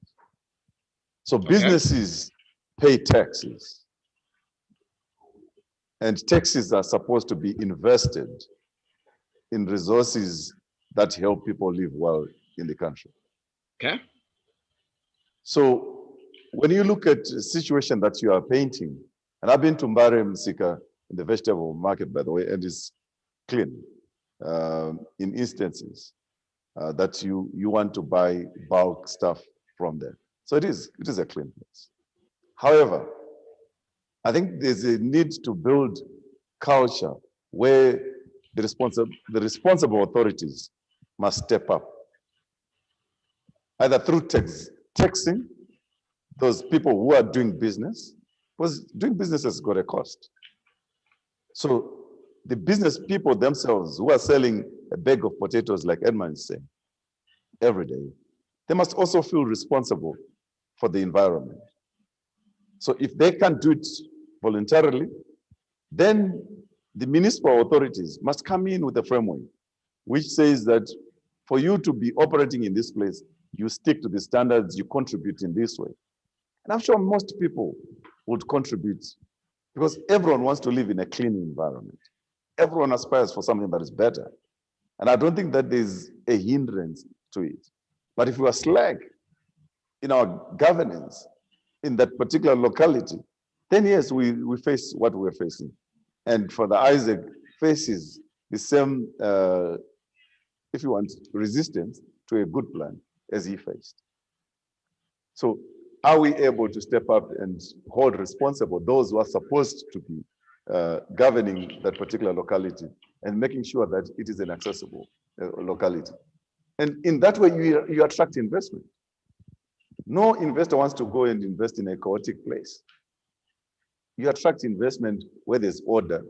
Speaker 3: So businesses pay taxes, and taxes are supposed to be invested in resources that help people live well in the country.
Speaker 1: Okay.
Speaker 3: So when you look at a situation that you are painting, and I've been to Mbare Msika in the vegetable market, by the way, and it's clean in instances that you want to buy bulk stuff from there. So it is a clean place. However, I think there's a need to build culture where the responsible authorities must step up, either through taxing those people who are doing business, because doing business has got a cost. So the business people themselves who are selling a bag of potatoes, like Edmond is saying, every day, they must also feel responsible for the environment. So if they can't do it voluntarily, then the municipal authorities must come in with a framework which says that for you to be operating in this place, you stick to the standards, you contribute in this way. And I'm sure most people would contribute because everyone wants to live in a clean environment. Everyone aspires for something that is better. And I don't think that there's a hindrance to it. But if we are slack in our governance in that particular locality, then yes, we face what we're facing. And Father Isaac faces the same, if you want, resistance to a good plan as he faced. So are we able to step up and hold responsible those who are supposed to be governing that particular locality and making sure that it is an accessible locality? And in that way, you attract investment. No investor wants to go and invest in a chaotic place. You attract investment where there's order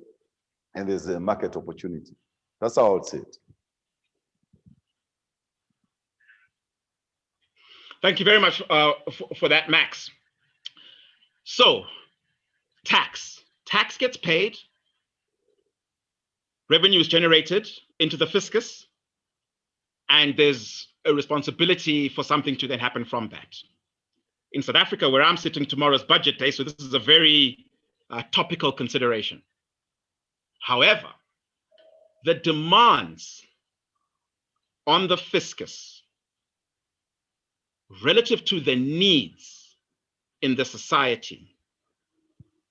Speaker 3: and there's a market opportunity. That's how I would say it.
Speaker 1: Thank you very much for that, Max. So, tax gets paid, revenue is generated into the fiscus, and there's a responsibility for something to then happen from that. In South Africa, where I'm sitting, tomorrow's budget day, so this is a very topical consideration. However, the demands on the fiscus relative to the needs in the society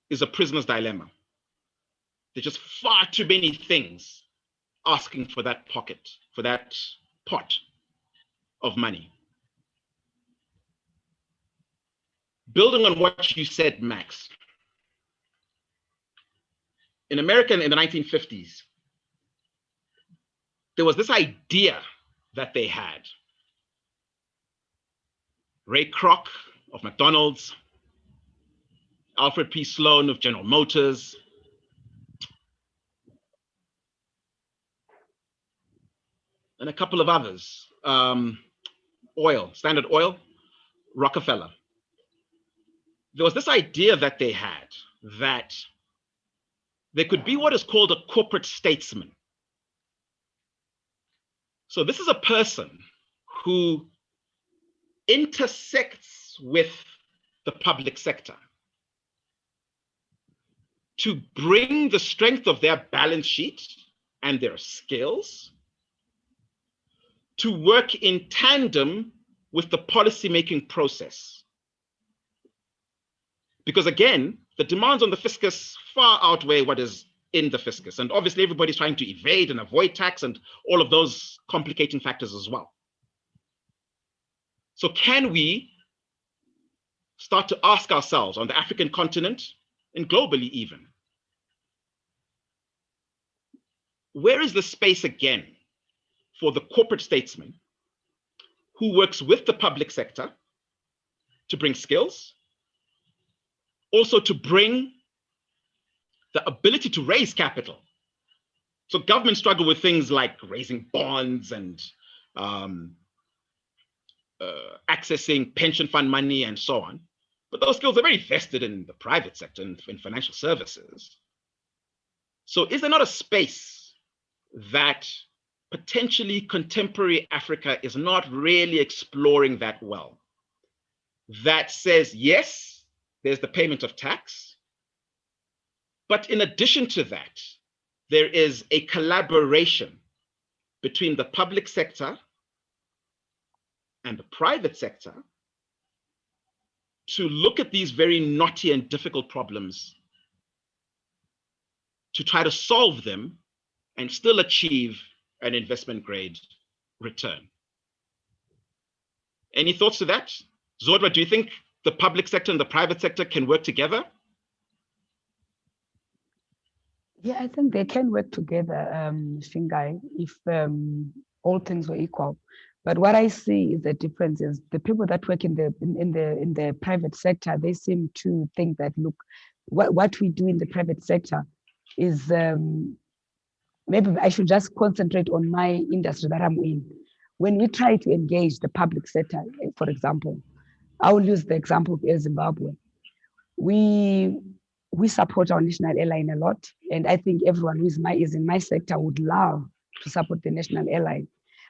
Speaker 1: is a prisoner's dilemma. There's just far too many things asking for that pocket, for that pot of money. Building on what you said, Max, in America in the 1950s, there was this idea that they had. Ray Kroc of McDonald's, Alfred P. Sloan of General Motors, and a couple of others, Standard Oil, Rockefeller. There was this idea that they had that there could be what is called a corporate statesman. So this is a person who intersects with the public sector to bring the strength of their balance sheet and their skills to work in tandem with the policy-making process. Because again, the demands on the fiscus far outweigh what is in the fiscus. And obviously everybody's trying to evade and avoid tax and all of those complicating factors as well. So can we start to ask ourselves on the African continent and globally even, where is the space again for the corporate statesman who works with the public sector to bring skills, also to bring the ability to raise capital? So governments struggle with things like raising bonds and accessing pension fund money and so on. But those skills are very vested in the private sector and in financial services. So is there not a space that potentially contemporary Africa is not really exploring that well? That says, yes, there's the payment of tax, but in addition to that, there is a collaboration between the public sector and the private sector to look at these very knotty and difficult problems, to try to solve them and still achieve an investment grade return. Any thoughts to that? Zodwa, do you think the public sector and the private sector can work together?
Speaker 2: Yeah, I think they can work together, Shingai, if all things were equal. But what I see is the difference is the people that work in the private sector, they seem to think that, look, what we do in the private sector is maybe I should just concentrate on my industry that I'm in. When we try to engage the public sector, for example, I will use the example of Air Zimbabwe. We support our national airline a lot, and I think everyone who is in my sector would love to support the national airline.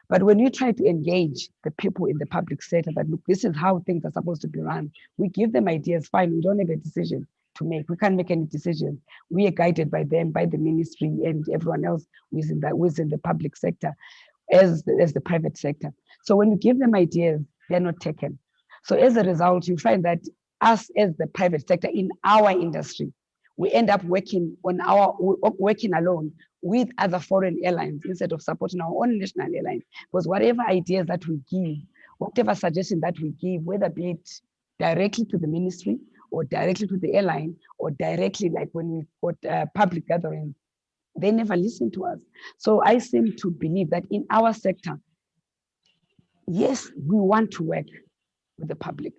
Speaker 2: But when you try to engage the people in the public sector that, look, this is how things are supposed to be run, we give them ideas, fine, we don't have a decision to make. We can't make any decisions. We are guided by them, by the ministry and everyone else who is in the public sector as the private sector. So when you give them ideas, they're not taken. So as a result, you find that us as the private sector in our industry, we end up working alone with other foreign airlines instead of supporting our own national airline. Because whatever ideas that we give, whatever suggestion that we give, whether be it directly to the ministry or directly to the airline or directly like when we got public gatherings, they never listen to us. So I seem to believe that in our sector, yes, we want to work with the public.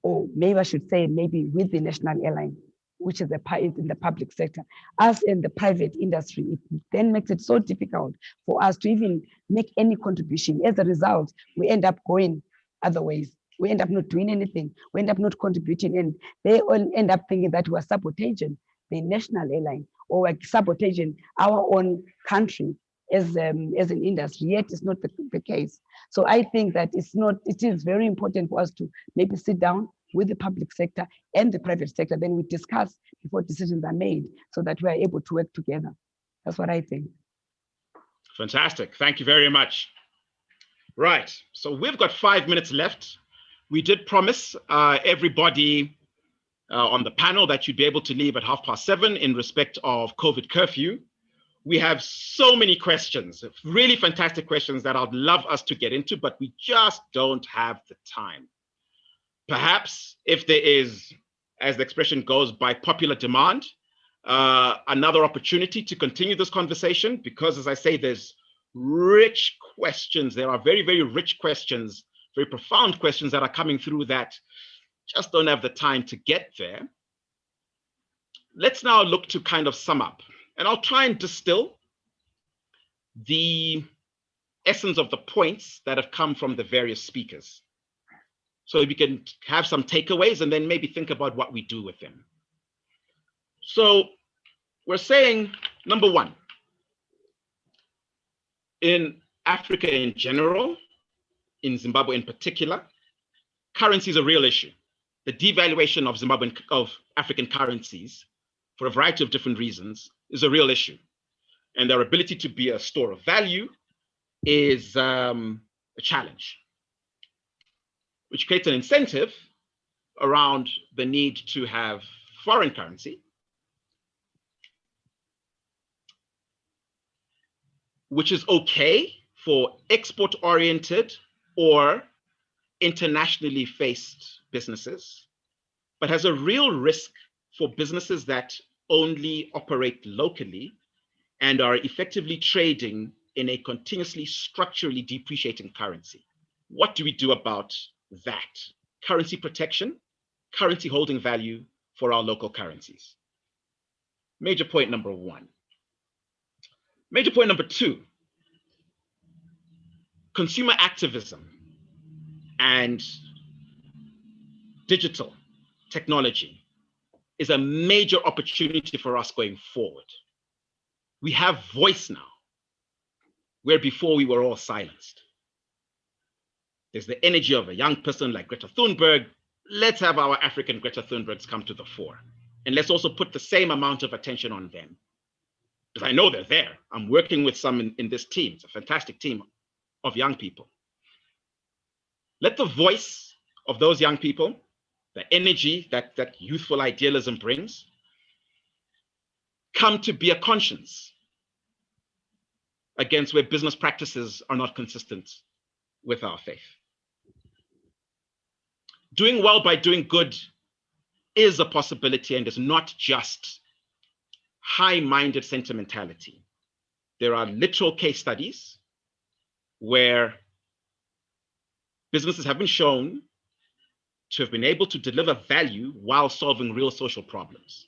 Speaker 2: Or maybe I should say maybe with the national airline, which is in the public sector. Us in the private industry, it then makes it so difficult for us to even make any contribution. As a result, we end up going other ways. We end up not doing anything. We end up not contributing. And they all end up thinking that we're sabotaging the national airline or we're sabotaging our own country as an industry, yet it's not the case. So I think that it is very important for us to maybe sit down with the public sector and the private sector, then we discuss before decisions are made so that we are able to work together. That's what I think.
Speaker 1: Fantastic, thank you very much. Right, so we've got 5 minutes left. We did promise everybody on the panel that you'd be able to leave at 7:30 in respect of COVID curfew. We have so many questions, really fantastic questions that I'd love us to get into, but we just don't have the time. Perhaps if there is, as the expression goes, by popular demand, another opportunity to continue this conversation, because as I say, there's rich questions. There are very, very rich questions, very profound questions that are coming through that just don't have the time to get there. Let's now look to kind of sum up. And I'll try and distill the essence of the points that have come from the various speakers. So we can have some takeaways and then maybe think about what we do with them. So we're saying, number one, in Africa in general, in Zimbabwe in particular, currency is a real issue. The devaluation of African currencies for a variety of different reasons is a real issue. And their ability to be a store of value is a challenge, which creates an incentive around the need to have foreign currency, which is okay for export-oriented or internationally faced businesses, but has a real risk for businesses that only operate locally and are effectively trading in a continuously structurally depreciating currency. What do we do about that? Currency protection, currency holding value for our local currencies. Major point number one. Major point number two, consumer activism and digital technology is a major opportunity for us going forward. We have voice now, where before we were all silenced. There's the energy of a young person like Greta Thunberg. Let's have our African Greta Thunbergs come to the fore. And let's also put the same amount of attention on them. Because I know they're there. I'm working with some in this team. It's a fantastic team of young people. Let the voice of those young people, the energy that youthful idealism brings, come to be a conscience against where business practices are not consistent with our faith. Doing well by doing good is a possibility and is not just high-minded sentimentality. There are literal case studies where businesses have been shown to have been able to deliver value while solving real social problems.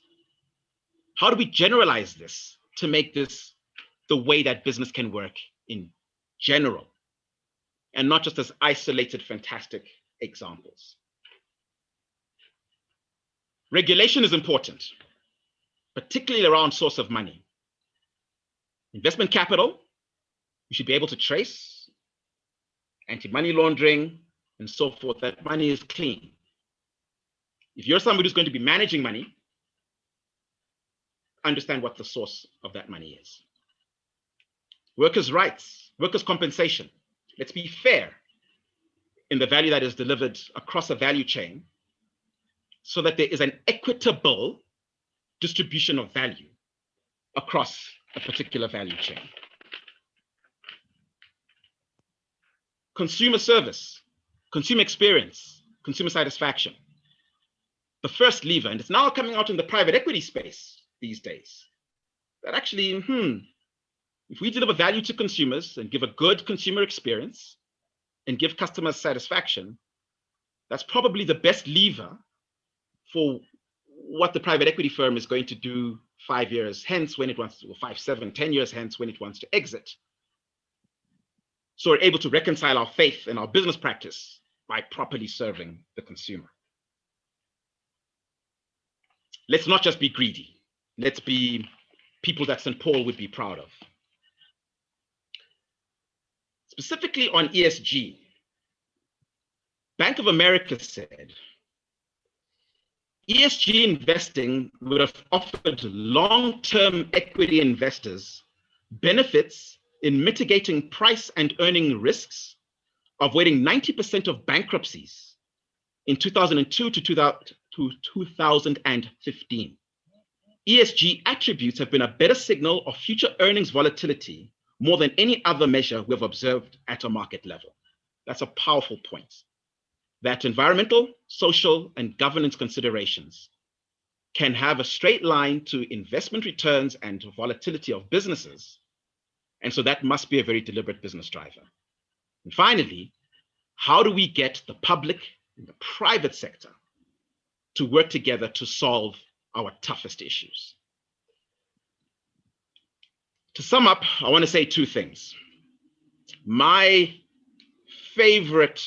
Speaker 1: How do we generalize this to make this the way that business can work in general, and not just as isolated, fantastic examples? Regulation is important, particularly around source of money. Investment capital, you should be able to trace anti-money laundering and so forth, that money is clean. If you're somebody who's going to be managing money, understand what the source of that money is. Workers' rights, workers' compensation. Let's be fair in the value that is delivered across a value chain so that there is an equitable distribution of value across a particular value chain. Consumer service, consumer experience, consumer satisfaction. The first lever, and it's now coming out in the private equity space these days, that actually, if we deliver value to consumers and give a good consumer experience and give customers satisfaction, that's probably the best lever for what the private equity firm is going to do 5 years hence when it wants to, or 5, 7, 10 years hence when it wants to exit. So we're able to reconcile our faith and our business practice by properly serving the consumer. Let's not just be greedy. Let's be people that St. Paul would be proud of. Specifically on ESG, Bank of America said, ESG investing would have offered long-term equity investors benefits in mitigating price and earning risks, avoiding 90% of bankruptcies in 2002 to 2015. ESG attributes have been a better signal of future earnings volatility more than any other measure we've observed at a market level. That's a powerful point. That environmental, social, and governance considerations can have a straight line to investment returns and volatility of businesses. And so that must be a very deliberate business driver. And finally, how do we get the public and the private sector to work together to solve our toughest issues? To sum up, I want to say two things. My favorite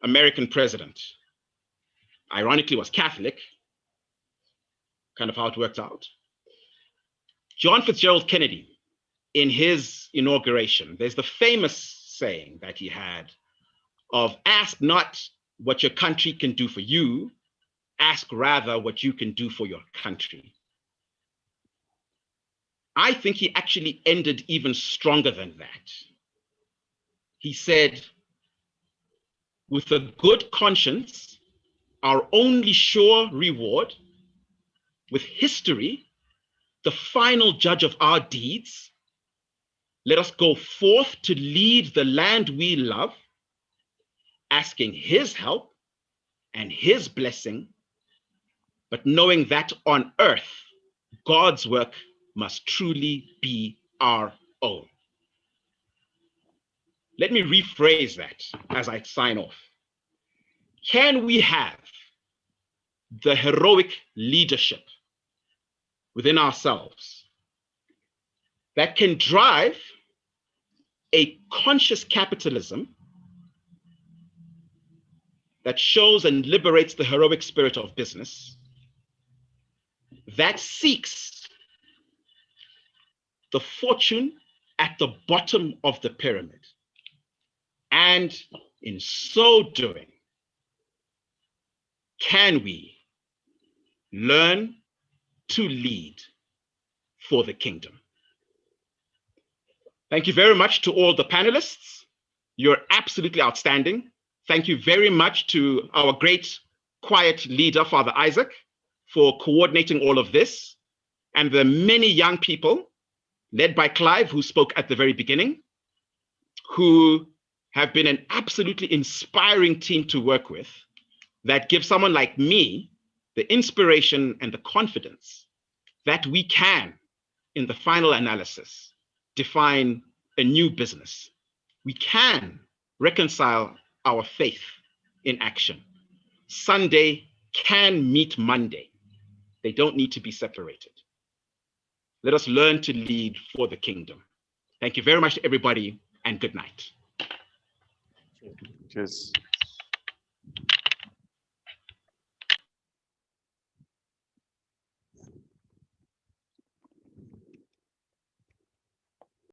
Speaker 1: American president, ironically, was Catholic, kind of how it worked out. John Fitzgerald Kennedy, in his inauguration, there's the famous saying that he had of ask not what your country can do for you, ask rather what you can do for your country. I think he actually ended even stronger than that. He said, with a good conscience, our only sure reward, with history, the final judge of our deeds, let us go forth to lead the land we love, asking his help and his blessing, but knowing that on earth, God's work must truly be our own. Let me rephrase that as I sign off. Can we have the heroic leadership within ourselves that can drive a conscious capitalism that shows and liberates the heroic spirit of business, that seeks the fortune at the bottom of the pyramid, and in so doing, can we learn to lead for the kingdom? Thank you very much to all the panelists. You're absolutely outstanding. Thank you very much to our great quiet leader, Father Isaac, for coordinating all of this, and the many young people, led by Clive, who spoke at the very beginning, who have been an absolutely inspiring team to work with, that give someone like me the inspiration and the confidence that we can, in the final analysis, define a new business. We can reconcile our faith in action. Sunday can meet Monday. They don't need to be separated. Let us learn to lead for the kingdom. Thank you very much to everybody, and good night.
Speaker 3: Cheers.